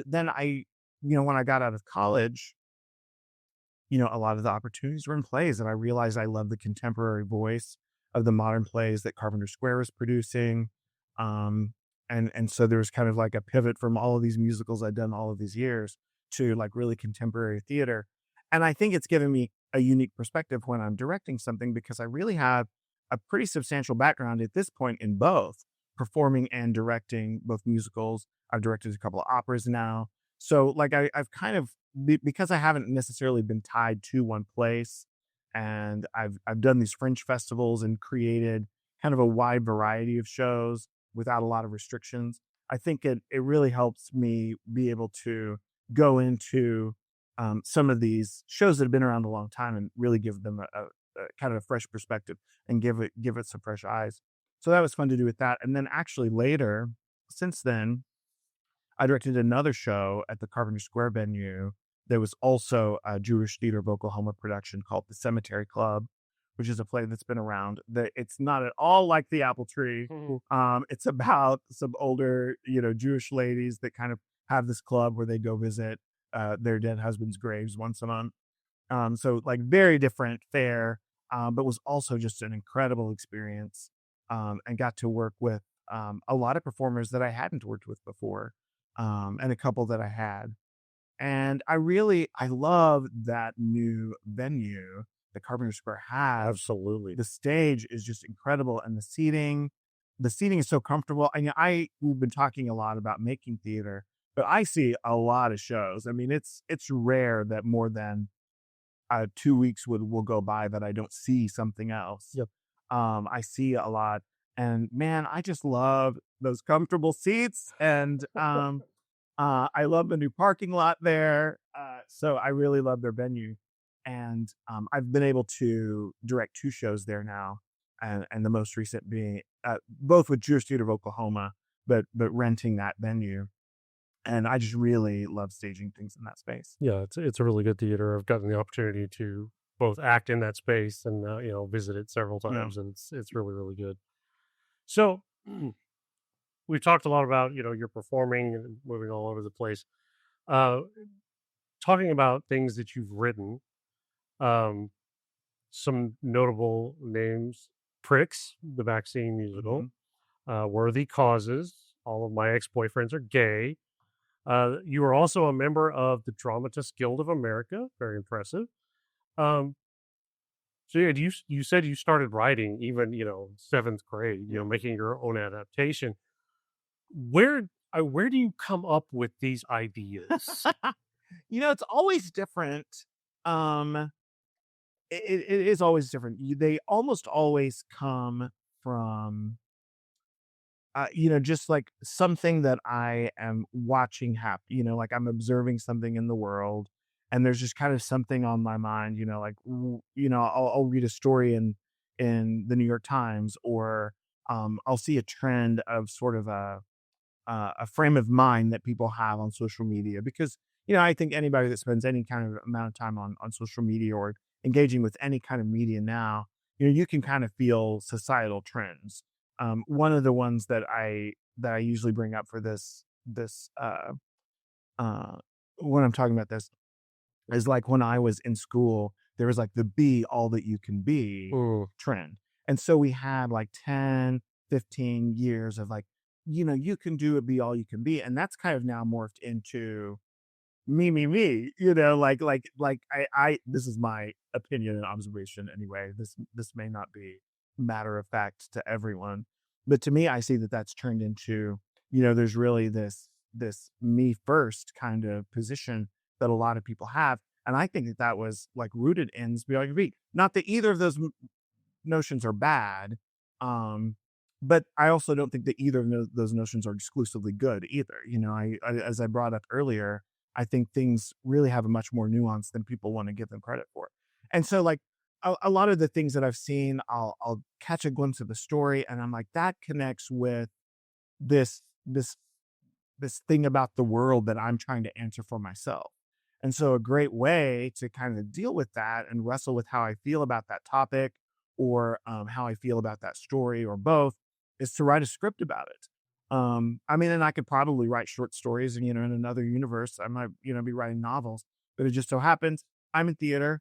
C: then when I got out of college, a lot of the opportunities were in plays, and I realized I love the contemporary voice of the modern plays that Carpenter Square was producing. And so there was kind of like a pivot from all of these musicals I'd done all of these years to like really contemporary theater. And I think it's given me a unique perspective when I'm directing something, because I really have a pretty substantial background at this point in both performing and directing both musicals. I've directed a couple of operas now. So like I've kind of, because I haven't necessarily been tied to one place, and I've done these fringe festivals and created kind of a wide variety of shows without a lot of restrictions. I think it really helps me be able to go into some of these shows that have been around a long time and really give them a kind of a fresh perspective and give it some fresh eyes. So that was fun to do with that. And then actually later, since then, I directed another show at the Carpenter Square venue that was also a Jewish Theater of Oklahoma production called The Cemetery Club, which is a play that's been around. It's not at all like The Apple Tree. It's about some older, Jewish ladies that kind of have this club where they go visit their dead husbands' graves once a month. So like very different fare, but was also just an incredible experience, and got to work with a lot of performers that I hadn't worked with before, and a couple that I had. And I love that new venue that Carpenter Square has.
B: Absolutely.
C: The stage is just incredible, and the seating is so comfortable. We've been talking a lot about making theater, but I see a lot of shows. I mean, it's rare that more than 2 weeks will go by that I don't see something else.
B: Yep.
C: I see a lot, and man, I just love those comfortable seats, and I love the new parking lot there. So I really love their venue, and I've been able to direct 2 shows there now, and the most recent being both with Jewish Theater of Oklahoma, but renting that venue. And I just really love staging things in that space.
B: Yeah, it's a really good theater. I've gotten the opportunity to both act in that space and visit it several times, and it's really, really good. So we've talked a lot about your performing and moving all over the place. Talking about things that you've written, some notable names: Pricks, the vaccine musical, Worthy Causes, All of My Ex-Boyfriends Are Gay. You were also a member of the Dramatists Guild of America. Very impressive. So yeah, you said you started writing even 7th grade. Making your own adaptation. Where do you come up with these ideas?
C: It's always different. It is always different. They almost always come from just like something that I am watching happen, like I'm observing something in the world, and there's just kind of something on my mind, like, I'll read a story in the New York Times, or I'll see a trend of sort of a frame of mind that people have on social media, because, I think anybody that spends any kind of amount of time on social media or engaging with any kind of media now, you can kind of feel societal trends. One of the ones that I usually bring up for this when I'm talking about this is like when I was in school, there was like the be all that you can be trend. And so we had like 10, 15 years of like, you can do it, be all you can be. And that's kind of now morphed into me, you know, I this is my opinion and observation anyway. This may not be matter of fact to everyone, but to me, I see that that's turned into, you know, there's really this me first kind of position that a lot of people have. And I think that that was like rooted in BYOV. Not that either of those notions are bad, but I also don't think that either of those notions are exclusively good either. You know, as I brought up earlier, I think things really have a much more nuance than people want to give them credit for. And so, like a lot of the things that I've seen, I'll catch a glimpse of the story, and I'm like, that connects with this this this thing about the world that I'm trying to answer for myself. And so a great way to kind of deal with that and wrestle with how I feel about that topic or how I feel about that story or both is to write a script about it. I mean, and I could probably write short stories and, you know, in another universe, I might, you know, be writing novels, but it just so happens I'm in theater.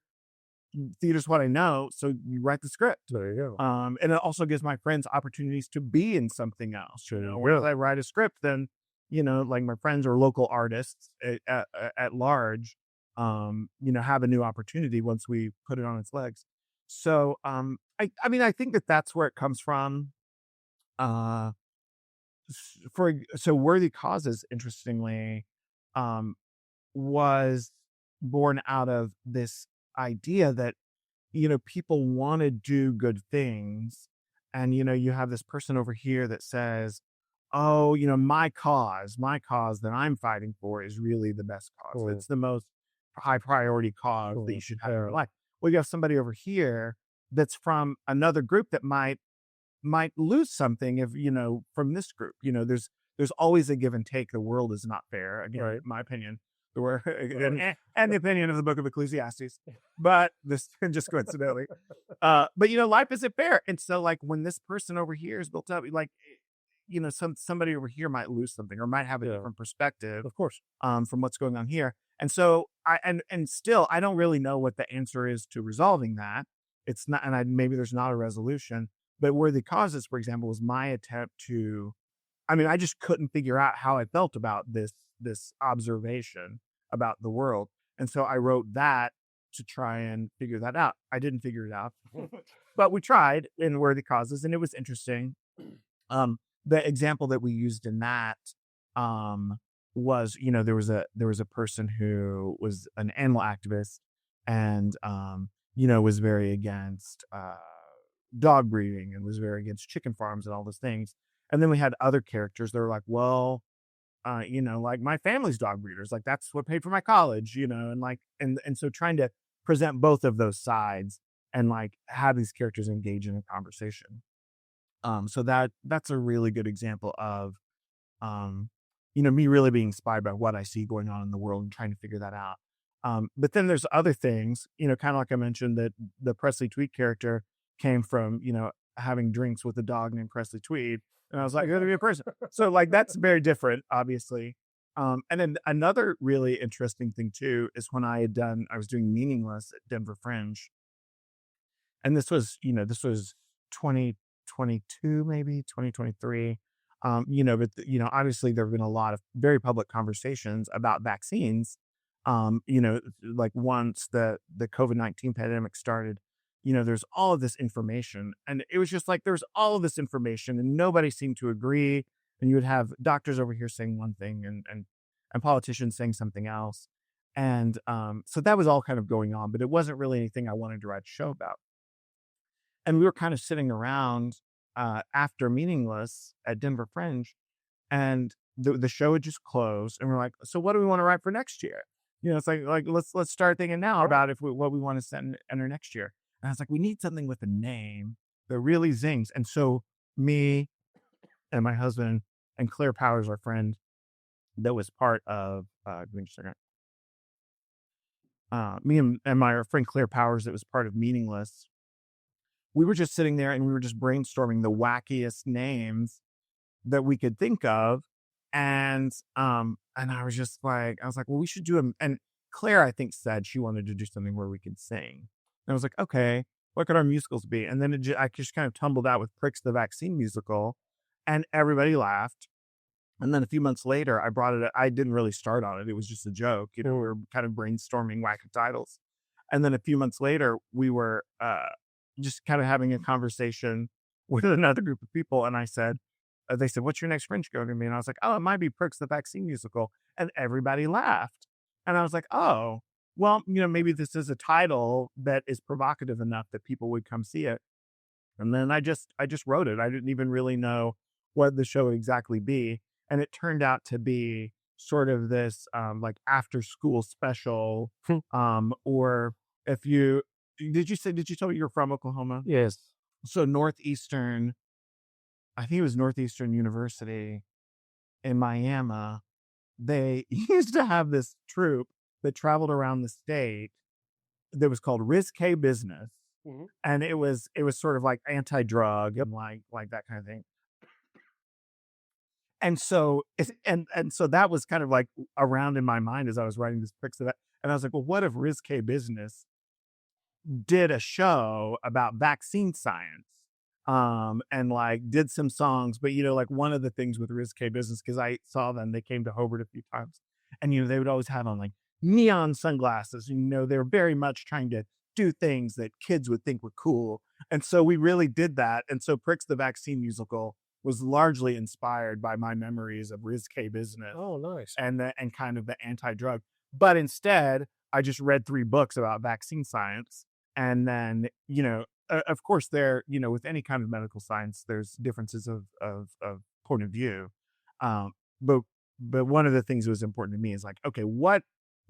C: Theater's what I know. So you write the script.
B: There you go.
C: And it also gives my friends opportunities to be in something else. You know, once I write a script, then, you know, like my friends or local artists at large, you know, have a new opportunity once we put it on its legs. So, I mean, I think that that's where it comes from. So Worthy Causes, interestingly, was born out of this idea that, you know, people want to do good things. And, you know, you have this person over here that says, oh, you know, my cause that I'm fighting for is really the best cause. It's the most high priority cause that you should have in your life. Well, you have somebody over here that's from another group that might lose something if, you know, from this group. You know, there's always a give and take. The world is not fair. Again, in my opinion. And the opinion of the book of Ecclesiastes, but this just coincidentally, but you know, life isn't fair. And so like when this person over here is built up, like, you know, somebody over here might lose something or might have a different perspective,
B: of course,
C: from what's going on here. And so and still, I don't really know what the answer is to resolving that. It's not, and maybe there's not a resolution, but Worthy Causes, for example, was my attempt to, I mean, I just couldn't figure out how I felt about this observation about the world. And so I wrote that to try and figure that out. I didn't figure it out, but we tried in Worthy Causes and it was interesting. The example that we used in that, was, you know, there was a person who was an animal activist and, you know, was very against, dog breeding and was very against chicken farms and all those things. And then we had other characters that were like, well, you know, like my family's dog breeders, like that's what paid for my college, you know, and like, and so trying to present both of those sides and like have these characters engage in a conversation. So that's a really good example of, you know, me really being inspired by what I see going on in the world and trying to figure that out. But then there's other things, you know, kind of like I mentioned that the Presley Tweed character came from, you know, having drinks with a dog named Presley Tweed. And I was like, gonna be a person. So like, that's very different, obviously. And then another really interesting thing too, is when I was doing Meaningless at Denver Fringe. And this was 2022, maybe 2023. You know, but you know, obviously there have been a lot of very public conversations about vaccines. You know, like once the COVID-19 pandemic started, you know, there's all of this information and it was just like, there's all of this information and nobody seemed to agree. And you would have doctors over here saying one thing and politicians saying something else. And, so that was all kind of going on, but it wasn't really anything I wanted to write a show about. And we were kind of sitting around, after Meaningless at Denver Fringe and the show had just closed and we're like, so what do we want to write for next year? You know, it's like, let's start thinking now about what we want to enter next year. And I was like, we need something with a name that really zings. And so me and my husband and Claire Powers, our friend that was part of, give me just a second. Me and my friend Claire Powers that was part of Meaningless, we were just sitting there and we were just brainstorming the wackiest names that we could think of. And I was just like, well, we should do them. And Claire, I think, said she wanted to do something where we could sing. And I was like, okay, what could our musicals be? And then I just kind of tumbled out with Pricks the Vaccine musical and everybody laughed. And then a few months later, I brought it. I didn't really start on it. It was just a joke. We were kind of brainstorming wacky titles. And then a few months later, we were just kind of having a conversation with another group of people. And I said, they said, "What's your next Fringe going to be?" And I was like, "Oh, it might be Perks the Vaccine Musical." And everybody laughed. And I was like, "Oh, well, maybe this is a title that is provocative enough that people would come see it." And then I just wrote it. I didn't even really know what the show would exactly be. And it turned out to be sort of this like after school special. Or if you did you tell me you're from Oklahoma?
B: Yes.
C: So Northeastern, I think it was Northeastern University in Miami. They used to have this troupe that traveled around the state that was called Risque Business.
B: Mhm.
C: And it was sort of like anti-drug and like that kind of thing. And so so that was kind of like around in my mind as I was writing this pics of that. And I was like, well, what if Risque Business did a show about vaccine science? And like did some songs, but like one of the things with Risque Business, because I saw them, they came to Hobart a few times, and they would always have on like neon sunglasses. They were very much trying to do things that kids would think were cool. And so we really did that. And so Pricks the Vaccine Musical was largely inspired by my memories of Risque Business.
B: Oh, nice.
C: And kind of the anti-drug. But instead, I just read 3 books about vaccine science. And then, of course, there, with any kind of medical science, there's differences of point of view. But one of the things that was important to me is like, okay, what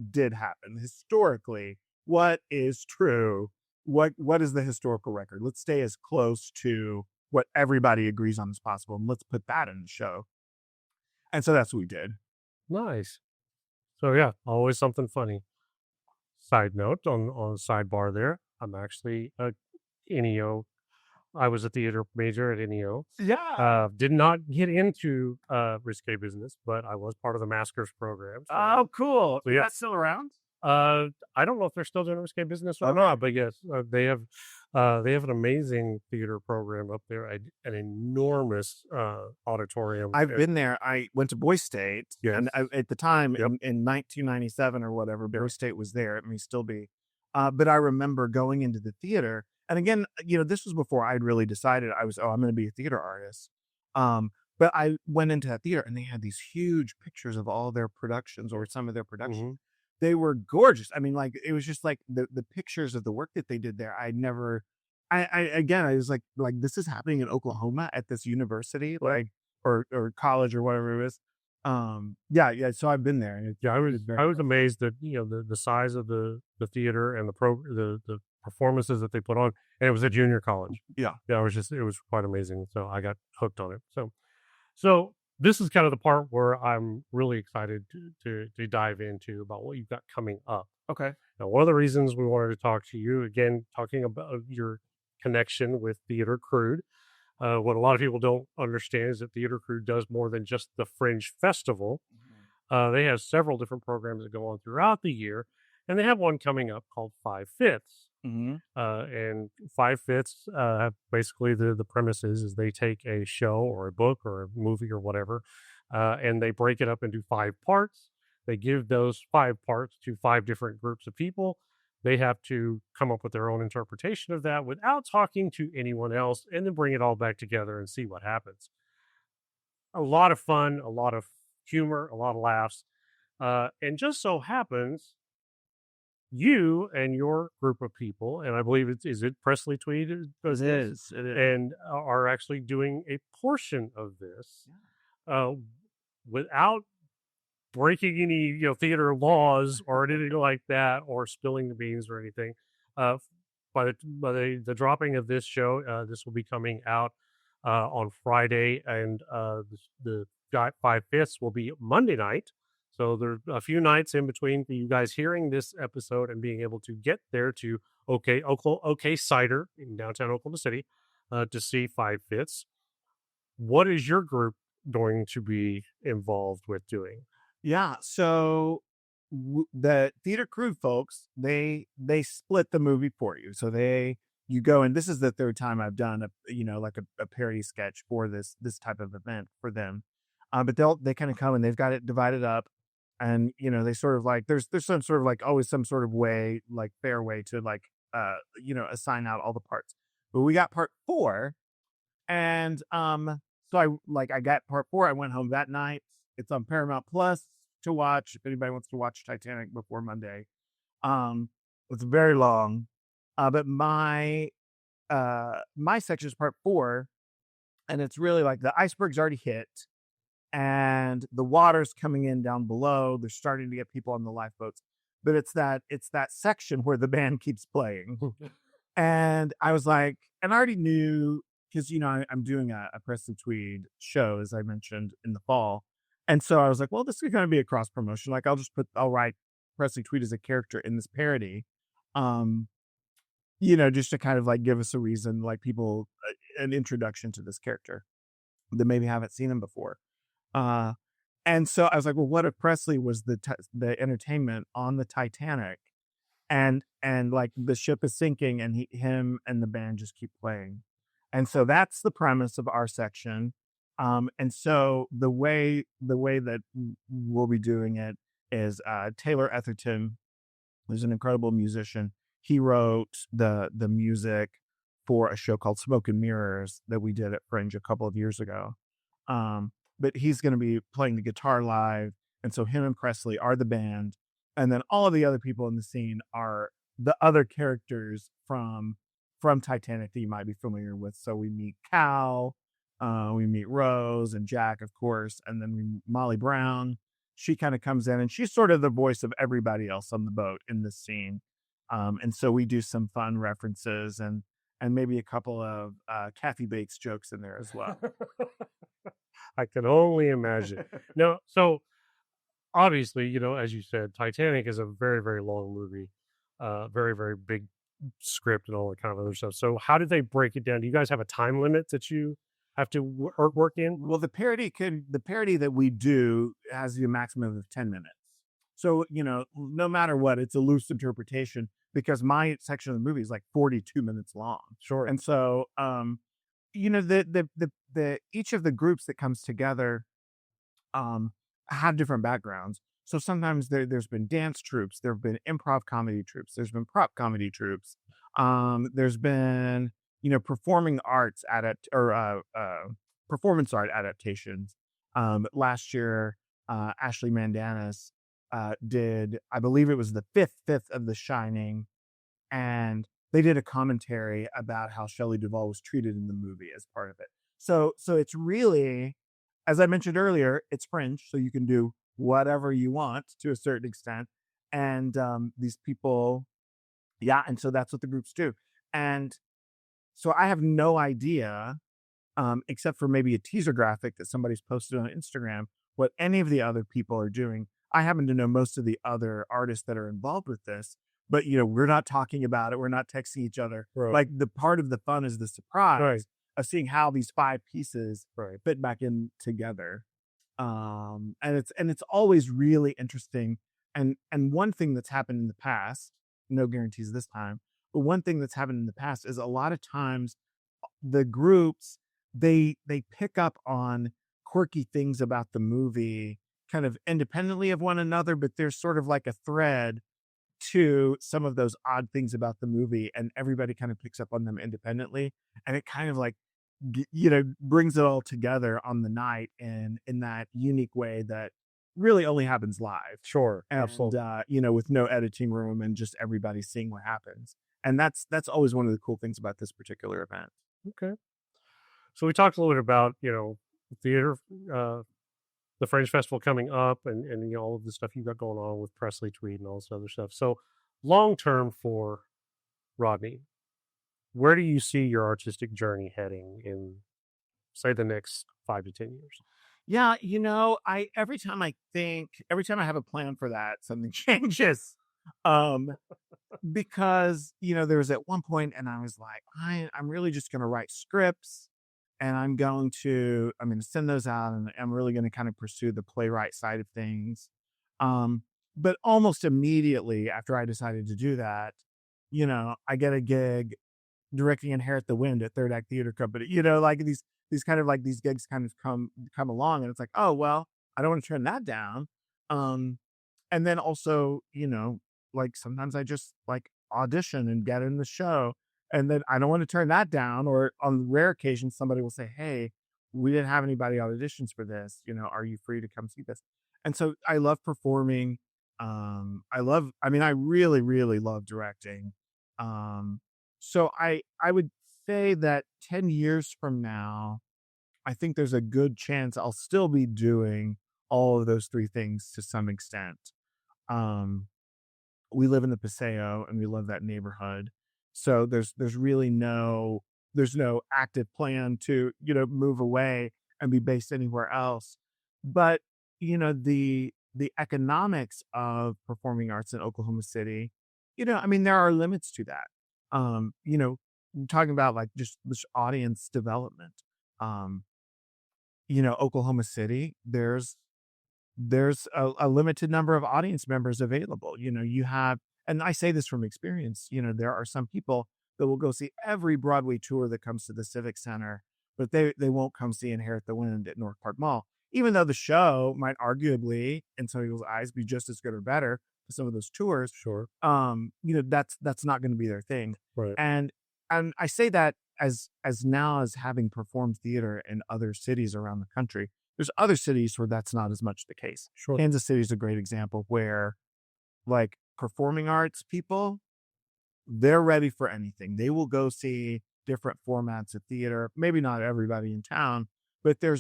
C: did happen historically? What is true? What is the historical record? Let's stay as close to what everybody agrees on as possible, and let's put that in the show. And so that's what we did.
B: Nice. So yeah, always something funny. Side note on the sidebar there, I'm actually a NEO. I was a theater major at NEO.
C: Yeah.
B: Did not get into Risque Business, but I was part of the Masters program. So,
C: Oh, cool.
B: So, yeah.
C: That's still around?
B: I don't know if they're still doing Risque Business or not, but yes, they have an amazing theater program up there, an enormous auditorium.
C: I've been there. I went to Boise State, and at the time in 1997 or whatever, Boise State was there. It may still be. But I remember going into the theater, and again, this was before I'd really decided I'm going to be a theater artist. But I went into that theater, and they had these huge pictures of all their productions or some of their productions. Mm-hmm. They were gorgeous. I mean, like, it was just like the pictures of the work that they did there. I was like, this is happening in Oklahoma at this university, like, or college or whatever it was. Yeah. So I've been there.
B: I was amazed at, the size of the theater and the performances that they put on, and it was a junior college.
C: Yeah.
B: It was quite amazing. So I got hooked on it. So this is kind of the part where I'm really excited to dive into about what you've got coming up.
C: Okay.
B: Now, one of the reasons we wanted to talk to you, again, talking about your connection with Theatre Crude. What a lot of people don't understand is that Theatre Crude does more than just the Fringe Festival. Mm-hmm. They have several different programs that go on throughout the year, and they have one coming up called 5/5. Mm-hmm. And 5/5 basically the premise is they take a show or a book or a movie or whatever, and they break it up into 5 parts. They give those 5 parts to 5 different groups of people. They have to come up with their own interpretation of that without talking to anyone else, and then bring it all back together and see what happens. A lot of fun, a lot of humor, a lot of laughs, and just so happens you and your group of people, and I believe is it Presley Tweed?
C: It is.
B: And are actually doing a portion of this without breaking any theater laws or anything like that, or spilling the beans or anything. By the dropping of this show, this will be coming out on Friday, and the 5/5 will be Monday night. So there's a few nights in between for you guys hearing this episode and being able to get there to OK Cider in downtown Oklahoma City to see 5/5. What is your group going to be involved with doing?
C: Yeah, so the Theatre Crude folks, they split the movie for you. So you go, and this is the 3rd time I've done a parody sketch for this type of event for them. But they kind of come and they've got it divided up, and they sort of like there's some sort of like always some sort of way, like fair way to like assign out all the parts. But we got part 4, and so I got part 4. I went home that night. It's on Paramount Plus to watch if anybody wants to watch Titanic before Monday. It's very long, but my section is part 4, and it's really like the iceberg's already hit, and the water's coming in down below. They're starting to get people on the lifeboats, but it's that section where the band keeps playing. And I was like, and I already knew because I'm doing a Presley Tweed show, as I mentioned, in the fall, and so I was like, well, this is going to be a cross promotion. Like I'll write Presley Tweed as a character in this parody, just to kind of like give us a reason, like people, an introduction to this character that maybe haven't seen him before. And so I was like, well, what if Presley was the entertainment on the Titanic, and like the ship is sinking, and him and the band just keep playing. And so that's the premise of our section. And so the way that we'll be doing it is Taylor Etherton, who's an incredible musician. He wrote the music for a show called Smoke and Mirrors that we did at Fringe a couple of years ago. But he's going to be playing the guitar live. And so him and Presley are the band. And then all of the other people in the scene are the other characters from Titanic that you might be familiar with. So we meet Cal, we meet Rose and Jack, of course. And then we meet Molly Brown. She kind of comes in and she's sort of the voice of everybody else on the boat in this scene. And so we do some fun references and maybe a couple of Kathy Bates jokes in there as well.
B: I can only imagine. No, so obviously, as you said, Titanic is a very, very long movie, very, very big script and all that kind of other stuff. So how did they break it down? Do you guys have a time limit that you have to work in?
C: Well, the parody that we do has a maximum of 10 minutes. So, no matter what, it's a loose interpretation because my section of the movie is like 42 minutes long.
B: Sure.
C: And so, the each of the groups that comes together have different backgrounds. So sometimes there's been dance troupes, there have been improv comedy troupes, there's been prop comedy troupes, there's been performing arts performance art adaptations. Last year, Ashley Mandanis did, I believe it was the fifth of The Shining, and they did a commentary about how Shelley Duvall was treated in the movie as part of it. So it's really, as I mentioned earlier, it's Fringe, so you can do whatever you want to a certain extent. And these people, and so that's what the groups do. And so I have no idea, except for maybe a teaser graphic that somebody's posted on Instagram, what any of the other people are doing. I happen to know most of the other artists that are involved with this, but we're not talking about it. We're not texting each other.
B: Right.
C: Like the part of the fun is the surprise
B: Right.
C: of seeing how these 5 pieces fit back in together. And it's always really interesting. And one thing that's happened in the past, no guarantees this time, but one thing that's happened in the past is a lot of times the groups, they pick up on quirky things about the movie kind of independently of one another, but there's sort of like a thread to some of those odd things about the movie, and everybody kind of picks up on them independently, and it kind of like brings it all together on the night in that unique way that really only happens live.
B: Sure,
C: and,
B: absolutely.
C: With no editing room and just everybody seeing what happens, and that's always one of the cool things about this particular event.
B: Okay, so we talked a little bit about theater, the Fringe Festival coming up, and all of the stuff you got going on with Presley Tweed and all this other stuff. So long term for Rodney, where do you see your artistic journey heading in, say, the next 5 to 10 years?
C: Yeah, every time I have a plan for that, something changes. Because there was at one point, and I was like, I'm really just going to write scripts, and I'm going to send those out, and I'm really going to kind of pursue the playwright side of things. But almost immediately after I decided to do that, I get a gig directing Inherit the Wind at Third Act Theater Company. Like these kind of like these gigs kind of come along, and it's like, oh well, I don't want to turn that down. And then also, like sometimes I just like audition and get in the show, and then I don't want to turn that down. Or on rare occasions, somebody will say, hey, we didn't have anybody auditions for this. Are you free to come see this? And so I love performing. I really, really love directing. So I would say that 10 years from now, I think there's a good chance I'll still be doing all of those three things to some extent. Um, we live in the Paseo and we love that neighborhood. So there's really there's no active plan to, move away and be based anywhere else. But, the economics of performing arts in Oklahoma City, there are limits to that. Talking about like just this audience development. Um, Oklahoma City, there's a limited number of audience members available. You have, and I say this from experience, there are some people that will go see every Broadway tour that comes to the Civic Center, but they won't come see Inherit the Wind at North Park Mall, even though the show might arguably, in some people's eyes, be just as good or better for some of those tours.
B: Sure.
C: That's not going to be their thing.
B: Right.
C: And I say that as now as having performed theater in other cities around the country. There's other cities where that's not as much the case.
B: Sure.
C: Kansas City is a great example where, like, performing arts people, they're ready for anything. They will go see different formats of theater. Maybe not everybody in town, but there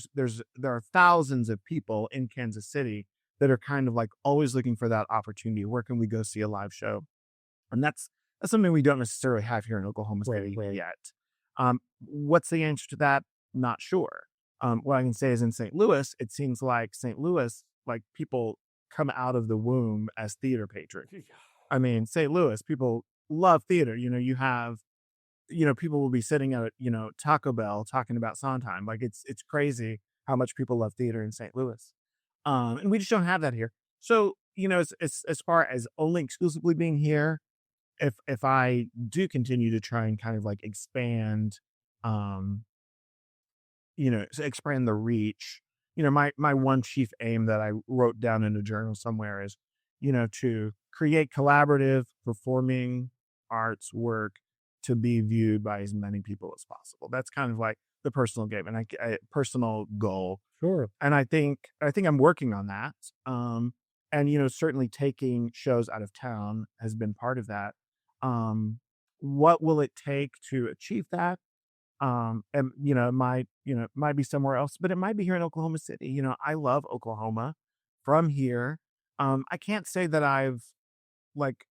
C: are thousands of people in Kansas City that are kind of like always looking for that opportunity. Where can we go see a live show? And that's something we don't necessarily have here in Oklahoma City yet. What's the answer to that? Not sure. What I can say is in St. Louis, it seems like St. Louis, like people come out of the womb as theater patrons. I mean, St. Louis, people love theater. You have, people will be sitting at, Taco Bell talking about Sondheim. Like it's crazy how much people love theater in St. Louis. And we just don't have that here. So, as far as only exclusively being here, if I do continue to try and kind of like expand, expand the reach. My one chief aim that I wrote down in a journal somewhere is, to create collaborative performing arts work to be viewed by as many people as possible. That's kind of like the personal game and personal goal.
B: Sure.
C: And I think I'm working on that. And certainly taking shows out of town has been part of that. What will it take to achieve that? And it might be somewhere else, but it might be here in Oklahoma City. I love Oklahoma from here. I can't say that I've like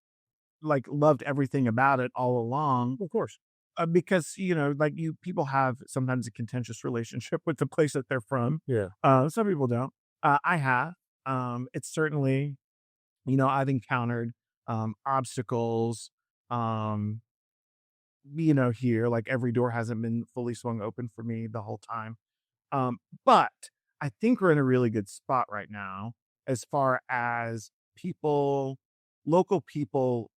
C: loved everything about it all along,
B: Of course.
C: because people have sometimes a contentious relationship with the place that they're from.
B: Yeah.
C: Some people don't. I have. It's certainly, I've encountered obstacles. Here, like every door hasn't been fully swung open for me the whole time. But I think we're in a really good spot right now as far as local people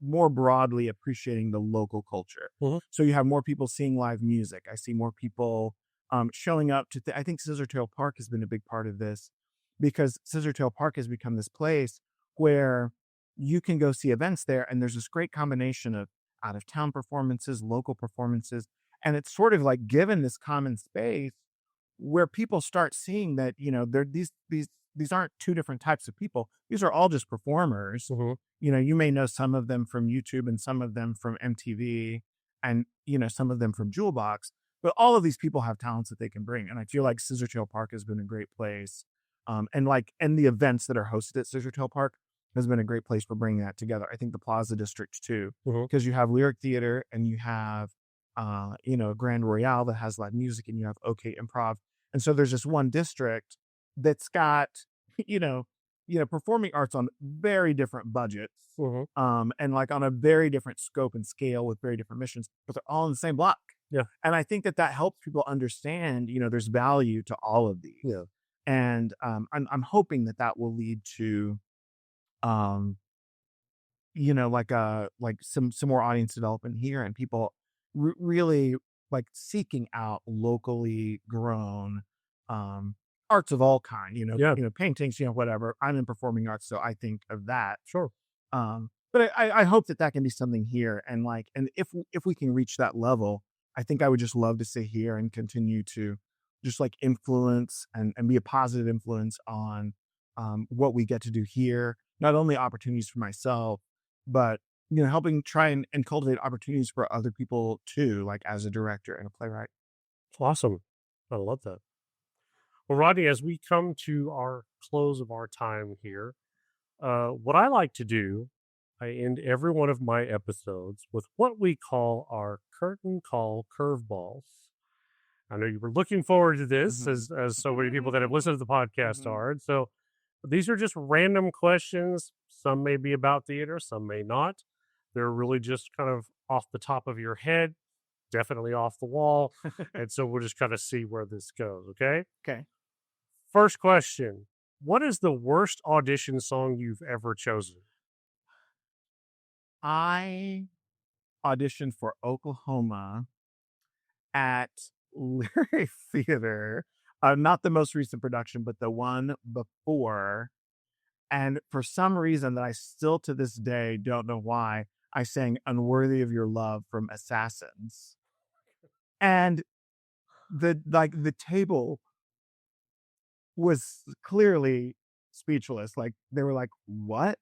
C: more broadly appreciating the local culture.
B: Mm-hmm.
C: So you have more people seeing live music. I see more people showing up to, I think Scissortail Park has been a big part of this, because Scissortail Park has become this place where you can go see events there. And there's this great combination of out of town performances, local performances. And it's sort of like given this common space where people start seeing that, they're these aren't two different types of people. These are all just performers.
B: Mm-hmm.
C: You may know some of them from YouTube and some of them from MTV and, some of them from Jewel Box, but all of these people have talents that they can bring. And I feel like Scissortail Park has been a great place. And the events that are hosted at Scissortail Park has been a great place for bringing that together. I think the Plaza District too, because you have Lyric Theater and you have, Grand Royale that has live music, and you have OK Improv. And so there's this one district that's got, performing arts on very different budgets, and like on a very different scope and scale with very different missions, but they're all in the same block.
B: Yeah.
C: And I think that helps people understand, there's value to all of these.
B: Yeah.
C: And I'm hoping that will lead to, like some more audience development here, and people really like seeking out locally grown arts of all kind,
B: Yeah.
C: paintings, whatever. I'm in performing arts, so I think of that.
B: Sure.
C: But I hope that can be something here. And if we can reach that level, I think I would just love to stay here and continue to just like influence and be a positive influence on what we get to do here. Not only opportunities for myself, but helping try and cultivate opportunities for other people too, like as a director and a playwright.
B: Awesome. I love that. Well, Rodney, as we come to our close of our time here, what I like to do, I end every one of my episodes with what we call our curtain call curveballs. I know you were looking forward to this, as so many people that have listened to the podcast are. And so these are just random questions. Some may be about theater, some may not. They're really just kind of off the top of your head, definitely off the wall. And so we'll just kind of see where this goes, okay?
C: Okay.
B: First question. What is the worst audition song you've ever chosen?
C: I auditioned for Oklahoma at Lyric Theater, not the most recent production, but the one before. And for some reason that I still to this day don't know why, I sang Unworthy of Your Love from Assassins. And the table was clearly speechless. Like they were like, what?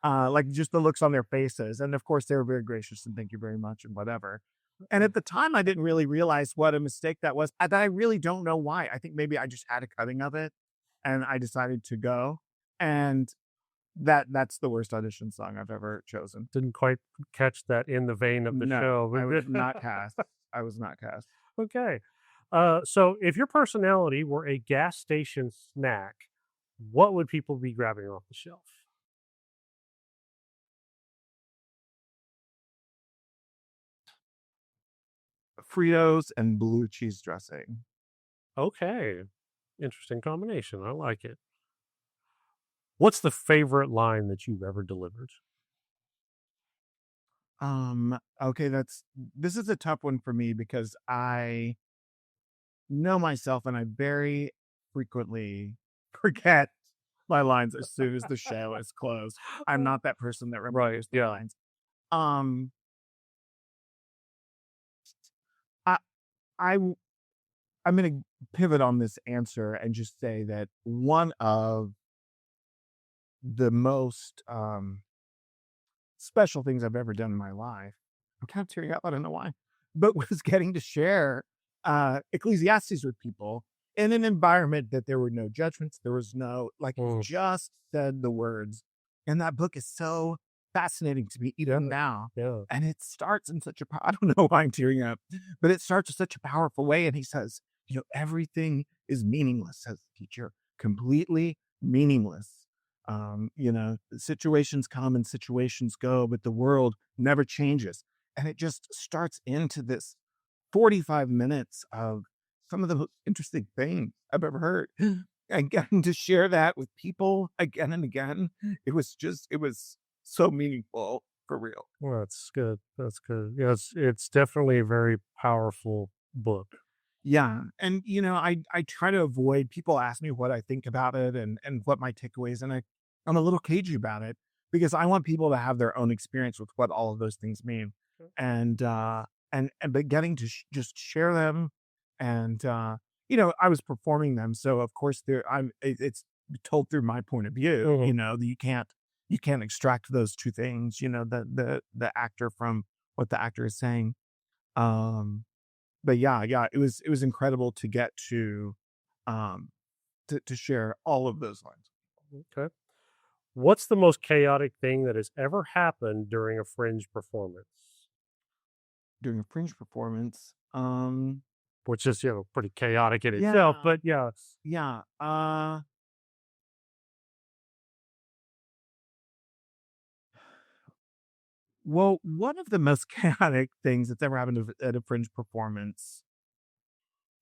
C: Like just the looks on their faces. And of course they were very gracious and thank you very much and whatever. And at the time I didn't really realize what a mistake that was. That I really don't know why. I think maybe I just had a cutting of it and I decided to go. And that's the worst audition song I've ever chosen.
B: Didn't quite catch that in the vein of the show.
C: I was not cast. I was not cast.
B: Okay. So if your personality were a gas station snack, what would people be grabbing off the shelf?
C: Fritos and blue cheese dressing.
B: Okay. Interesting combination. I like it. What's the favorite line that you've ever delivered?
C: Okay, this is a tough one for me because I know myself and I very frequently forget my lines as soon as the show is closed. I'm not that person that remembers the lines. I'm going to pivot on this answer and just say that one of the most special things I've ever done in my life, I'm kind of tearing up, I don't know why, but was getting to share Ecclesiastes with people in an environment that there were no judgments. There was no, just said the words. And that book is so fascinating to me even now.
B: Yeah.
C: And it starts in such I don't know why I'm tearing up, but it starts in such a powerful way. And he says, everything is meaningless, says the teacher, completely meaningless. Situations come and situations go, but the world never changes. And it just starts into this 45 minutes of some of the most interesting things I've ever heard. And getting to share that with people again and again, it was so meaningful for real.
B: Well, that's good. That's good. Yeah, it's definitely a very powerful book.
C: Yeah. And, I try to avoid people ask me what I think about it and what my takeaways, and I'm a little cagey about it because I want people to have their own experience with what all of those things mean. And but getting to just share them and, I was performing them. So of course it's told through my point of view, you can't extract those two things, the actor from what the actor is saying. But yeah, it was incredible to get to share all of those lines.
B: Okay. What's the most chaotic thing that has ever happened during a Fringe performance?
C: During a Fringe performance,
B: which is, pretty chaotic in itself, but yeah.
C: Yeah. Well, one of the most chaotic things that's ever happened at a Fringe performance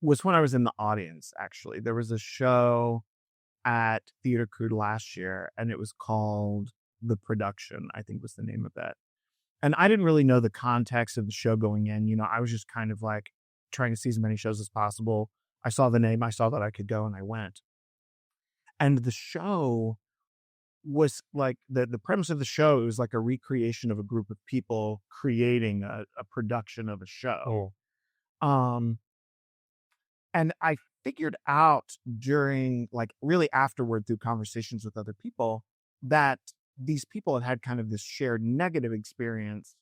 C: was when I was in the audience, actually. There was a show at Theatre Crude last year, and it was called The Production, I think was the name of that. And I didn't really know the context of the show going in. I was just kind of like, trying to see as many shows as possible. I saw the name, I saw that I could go, and I went. And the show was like the premise of the show, it was like a recreation of a group of people creating a production of a show. Um, and I figured out during, like, really afterward through conversations with other people, that these people had had kind of this shared negative experience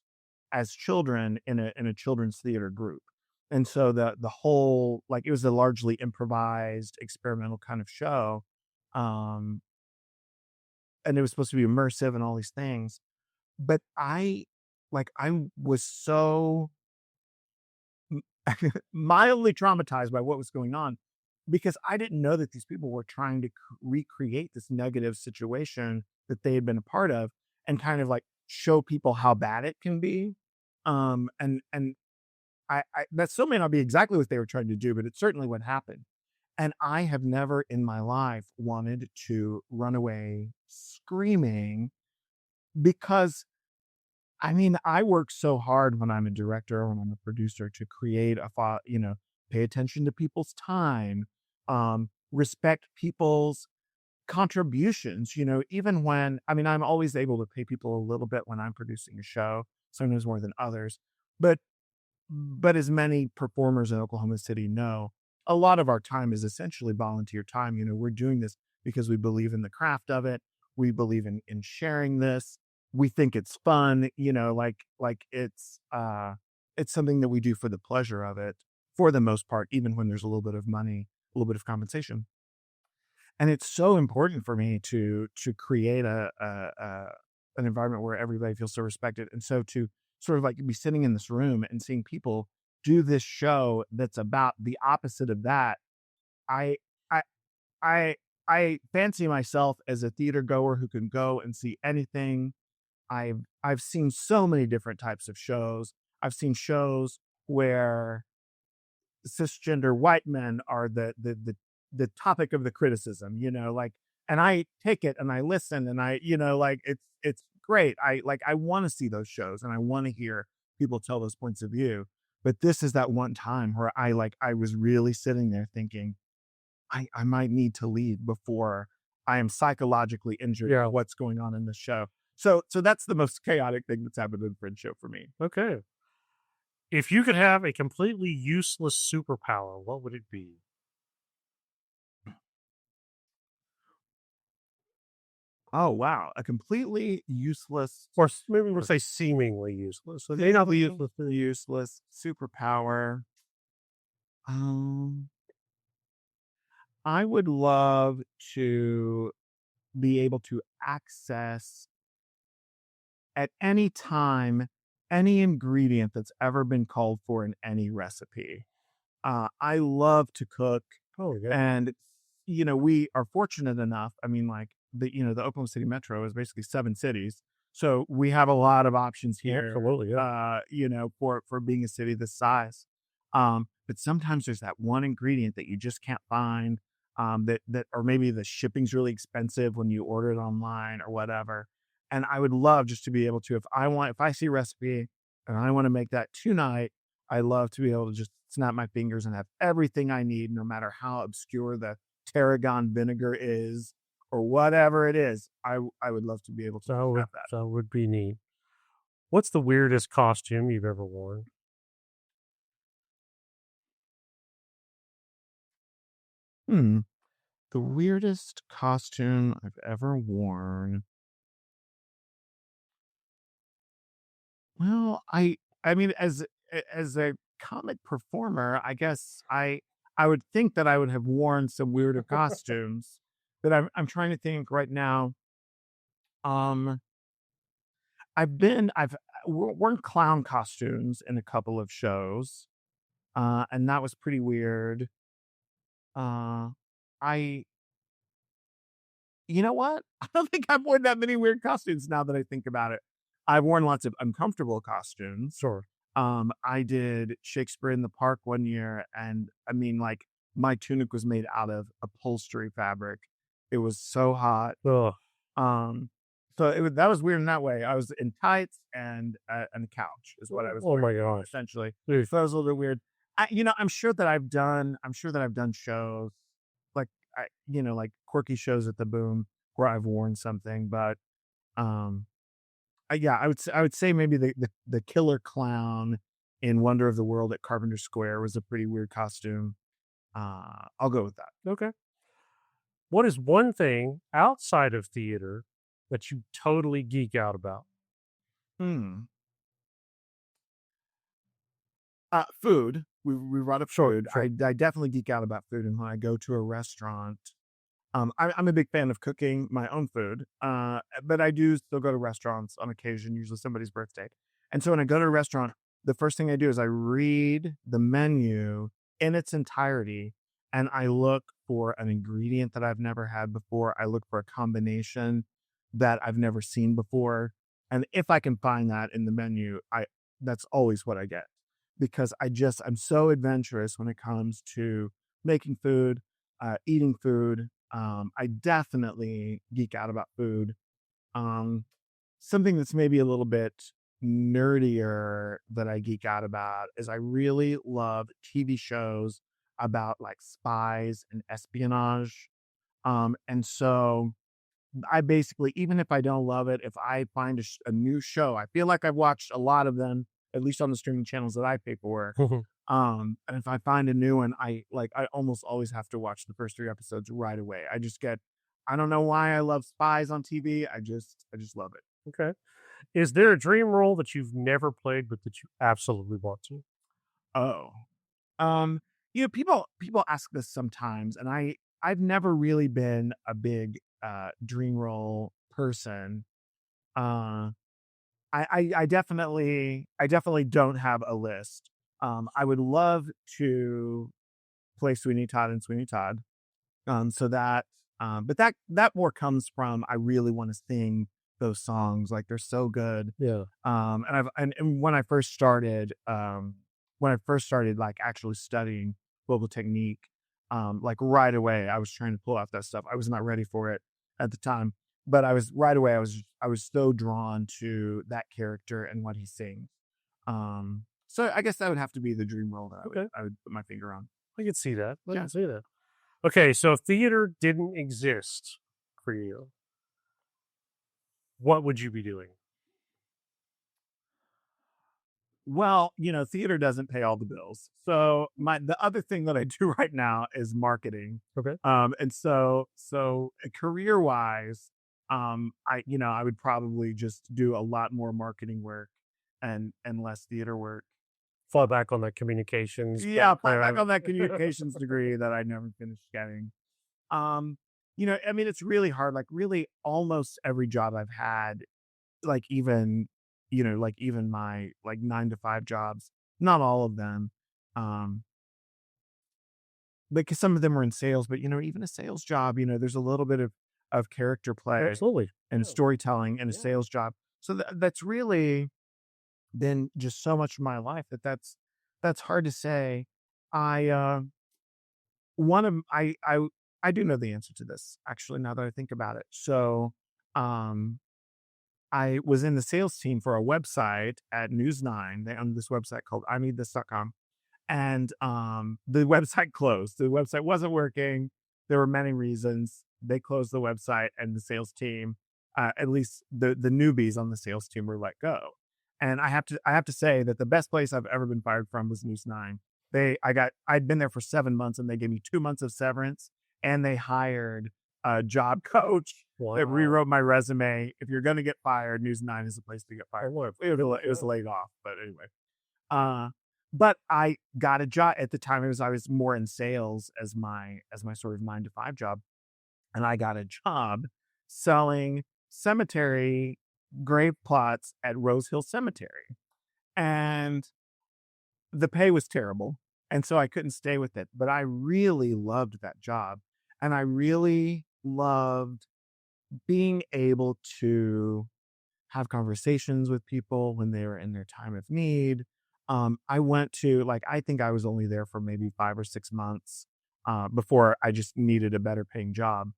C: as children in a children's theater group. And so the whole, like, it was a largely improvised experimental kind of show. Um, and it was supposed to be immersive and all these things. But I was so mildly traumatized by what was going on, because I didn't know that these people were trying to recreate this negative situation that they had been a part of, and kind of like show people how bad it can be. And that still may not be exactly what they were trying to do, but it's certainly what happened. And I have never in my life wanted to run away screaming, because I mean, I work so hard when I'm a director or when I'm a producer to create pay attention to people's time, respect people's contributions, even when, I mean, I'm always able to pay people a little bit when I'm producing a show, sometimes more than others. But as many performers in Oklahoma City know, a lot of our time is essentially volunteer time. We're doing this because we believe in the craft of it. We believe in sharing this. We think it's fun, it's something that we do for the pleasure of it, for the most part, even when there's a little bit of money, a little bit of compensation. And it's so important for me to create an environment where everybody feels so respected. And so to sort of like be sitting in this room and seeing people do this show that's about the opposite of that, I I I I fancy myself as a theater goer who can go and see anything. I've seen so many different types of shows. I've seen shows where cisgender white men are the topic of the criticism, and I take it and I listen, and it's great. I want to see those shows and I want to hear people tell those points of view. But this is that one time where I was really sitting there thinking, I might need to leave before I am psychologically injured by what's going on in the show. So that's the most chaotic thing that's happened in the Fringe show for me.
B: Okay. If you could have a completely useless superpower, what would it be?
C: Oh, wow. A completely useless,
B: Or maybe we'll say seemingly useless. So it may not be useless.
C: useless superpower. I would love to be able to access at any time any ingredient that's ever been called for in any recipe. I love to cook.
B: Oh, yeah.
C: And, we are fortunate enough. I mean, like, the Oklahoma City Metro is basically 7 cities. So we have a lot of options here.
B: Absolutely, yeah.
C: For being a city this size. But sometimes there's that one ingredient that you just can't find, or maybe the shipping's really expensive when you order it online or whatever. And I would love just to be able to, if I see a recipe and I want to make that tonight, I love to be able to just snap my fingers and have everything I need, no matter how obscure the tarragon vinegar is or whatever it is. I would love to be able to have that.
B: That would be neat. What's the weirdest costume you've ever worn?
C: The weirdest costume I've ever worn. Well, I mean, as a comic performer, I guess I would think that I would have worn some weirder costumes, but I'm trying to think right now. Um, I've worn clown costumes in a couple of shows, and that was pretty weird. Uh, I You know what? I don't think I've worn that many weird costumes now that I think about it. I've worn lots of uncomfortable costumes.
B: Sure.
C: I did Shakespeare in the Park one year, and I mean, like, my tunic was made out of upholstery fabric. It was so hot.
B: Ugh.
C: So that was weird in that way. I was in tights and a couch is what I was
B: Oh my
C: wearing,
B: gosh.
C: essentially.
B: Dude.
C: So that was a little bit weird. I'm sure that I've done shows like, like quirky shows at the Boom where I've worn something, but, um, yeah, I would say maybe the killer clown in Wonder of the World at Carpenter Square was a pretty weird costume. I'll go with that.
B: Okay. What is one thing outside of theater that you totally geek out about?
C: Hmm. Food. We brought up
B: Sure,
C: food.
B: sure.
C: I definitely geek out about food, and when I go to a restaurant, I'm a big fan of cooking my own food, but I do still go to restaurants on occasion, usually somebody's birthday. And so when I go to a restaurant, the first thing I do is I read the menu in its entirety, and I look for an ingredient that I've never had before. I look for a combination that I've never seen before, and if I can find that in the menu, I that's always what I get because I'm so adventurous when it comes to making food, eating food. I definitely geek out about food. Um, Something that's maybe a little bit nerdier that I geek out about is I really love TV shows about like spies and espionage. And so I basically, even if I don't love it, if I find a new show, I feel like I've watched a lot of them, at least on the streaming channels that I pay for. And if I find a new one, I almost always have to watch the first 3 episodes right away. I don't know why I love spies on TV. I just love it.
B: Okay. Is there a dream role that you've never played but that you absolutely want to?
C: Oh, um, people ask this sometimes, and I've never really been a big dream role person. Uh, I definitely don't have a list. I would love to play Sweeney Todd and Sweeney Todd. So that, but that more comes from I really want to sing those songs, like they're so good.
B: Yeah.
C: And when I first started like actually studying vocal technique, like right away I was trying to pull out that stuff. I was not ready for it at the time, but I was so drawn to that character and what he sings. So I guess that would have to be the dream role that
B: Okay.
C: I would put my finger on.
B: I can see that. I
C: Yeah.
B: can see that. Okay, so if theater didn't exist for you, what would you be doing?
C: Well, theater doesn't pay all the bills. So the other thing that I do right now is marketing.
B: Okay.
C: And so career wise, I would probably just do a lot more marketing work and less theater work.
B: Fall back on that communications.
C: Yeah, fall back on that communications degree that I never finished getting. I mean, it's really hard. Like really almost every job I've had, like even my like 9 to 5 jobs, not all of them. Because some of them were in sales, but even a sales job, there's a little bit of character play
B: Absolutely.
C: and
B: Yeah.
C: storytelling in a
B: Yeah.
C: sales job. So that's really been just so much of my life that's hard to say. I one of I do know the answer to this actually now that I think about it. So um I was in the sales team for a website at News 9. They own this website called ineedthis.com. And the website closed. The website wasn't working. There were many reasons. They closed the website and the sales team, at least the newbies on the sales team were let go. And I have to say that the best place I've ever been fired from was News 9. I'd been there for 7 months and they gave me 2 months of severance and they hired a job coach that rewrote my resume. If you're going to get fired, News 9 is the place to get fired. It was laid off, but anyway. But I got a job at the time. I was more in sales as my sort of 9 to 5 job, and I got a job selling cemetery grave plots at Rose Hill Cemetery, and the pay was terrible, and so I couldn't stay with it. But I really loved that job, and I really loved being able to have conversations with people when they were in their time of need. I went to I think I was only there for maybe 5 or 6 months before I just needed a better paying job.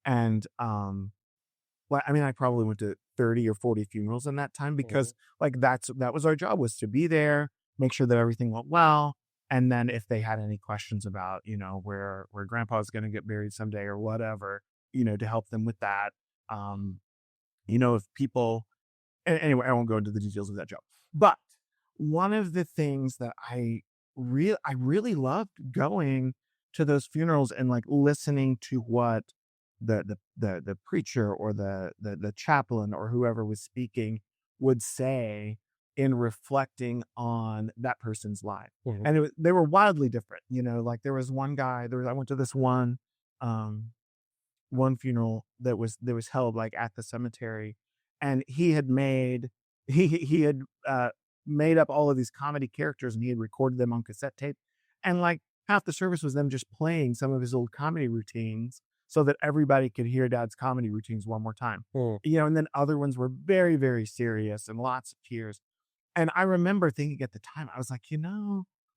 C: And I mean, I probably went to 30 or 40 funerals in that time because that was our job, was to be there, make sure that everything went well, And then if they had any questions about, where grandpa's going to get buried someday or whatever, to help them with that. If people, anyway, I won't go into the details of that job, but one of the things that I really loved going to those funerals and like listening to what the preacher or the chaplain or whoever was speaking would say in reflecting on that person's life.
B: Mhm.
C: And they were wildly different. Like there was one guy, I went to this one funeral that was held like at the cemetery, and he had made made up all of these comedy characters, and he had recorded them on cassette tape, and like half the service was them just playing some of his old comedy routines so that everybody could hear Dad's comedy routines one more time.
B: Mm.
C: And then other ones were very, very serious and lots of tears. And I remember thinking at the time, I was like,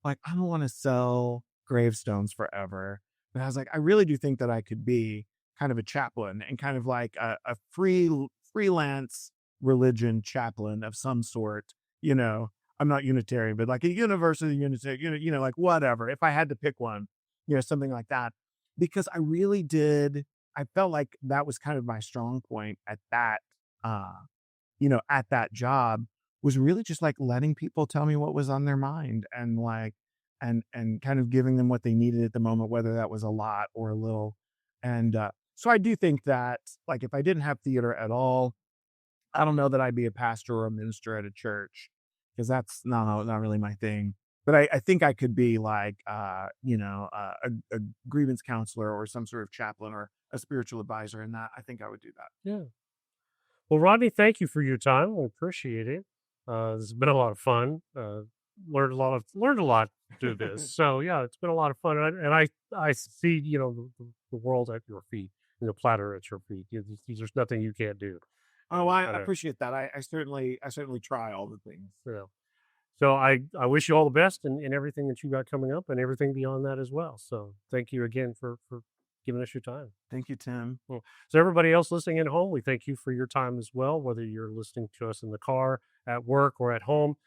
C: like I don't want to sell gravestones forever. But I was like, I really do think that I could be kind of a chaplain and kind of like a freelance religion chaplain of some sort. I'm not Unitarian, but like a university Unitarian, like whatever. If I had to pick one, something like that, because I felt like that was kind of my strong point at that, at that job, was really just like letting people tell me what was on their mind and like, and kind of giving them what they needed at the moment, whether that was a lot or a little. And so I do think that like, if I didn't have theater at all, I don't know that I'd be a pastor or a minister at a church, because that's not really my thing. But I think I could be like, a grievance counselor or some sort of chaplain or a spiritual advisor. And that I think I would do that.
B: Yeah. Well, Rodney, thank you for your time. We appreciate it. This has been a lot of fun. Learned a lot through this. So yeah, it's been a lot of fun. And I see, the world at your feet, platter at your feet. There's nothing you can't do.
C: Oh, I appreciate that. I certainly try all the things.
B: So I wish you all the best in everything that you got coming up and everything beyond that as well. So thank you again for giving us your time.
C: Thank you, Tim.
B: Well, so everybody else listening at home, we thank you for your time as well, whether you're listening to us in the car, at work, or at home.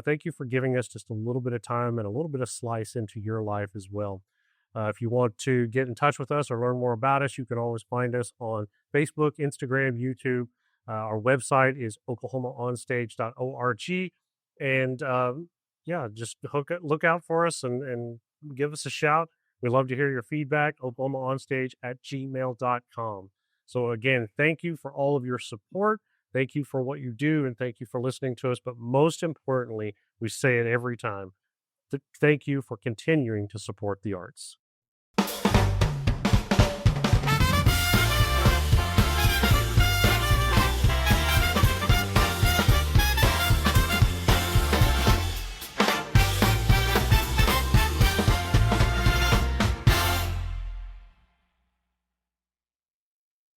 B: Thank you for giving us just a little bit of time and a little bit of slice into your life as well. If you want to get in touch with us or learn more about us, you can always find us on Facebook, Instagram, YouTube. Our website is oklahomaonstage.org. And just look out for us and give us a shout. We love to hear your feedback, oklahomaonstage@gmail.com. So again, thank you for all of your support. Thank you for what you do, and thank you for listening to us. But most importantly, we say it every time, thank you for continuing to support the arts.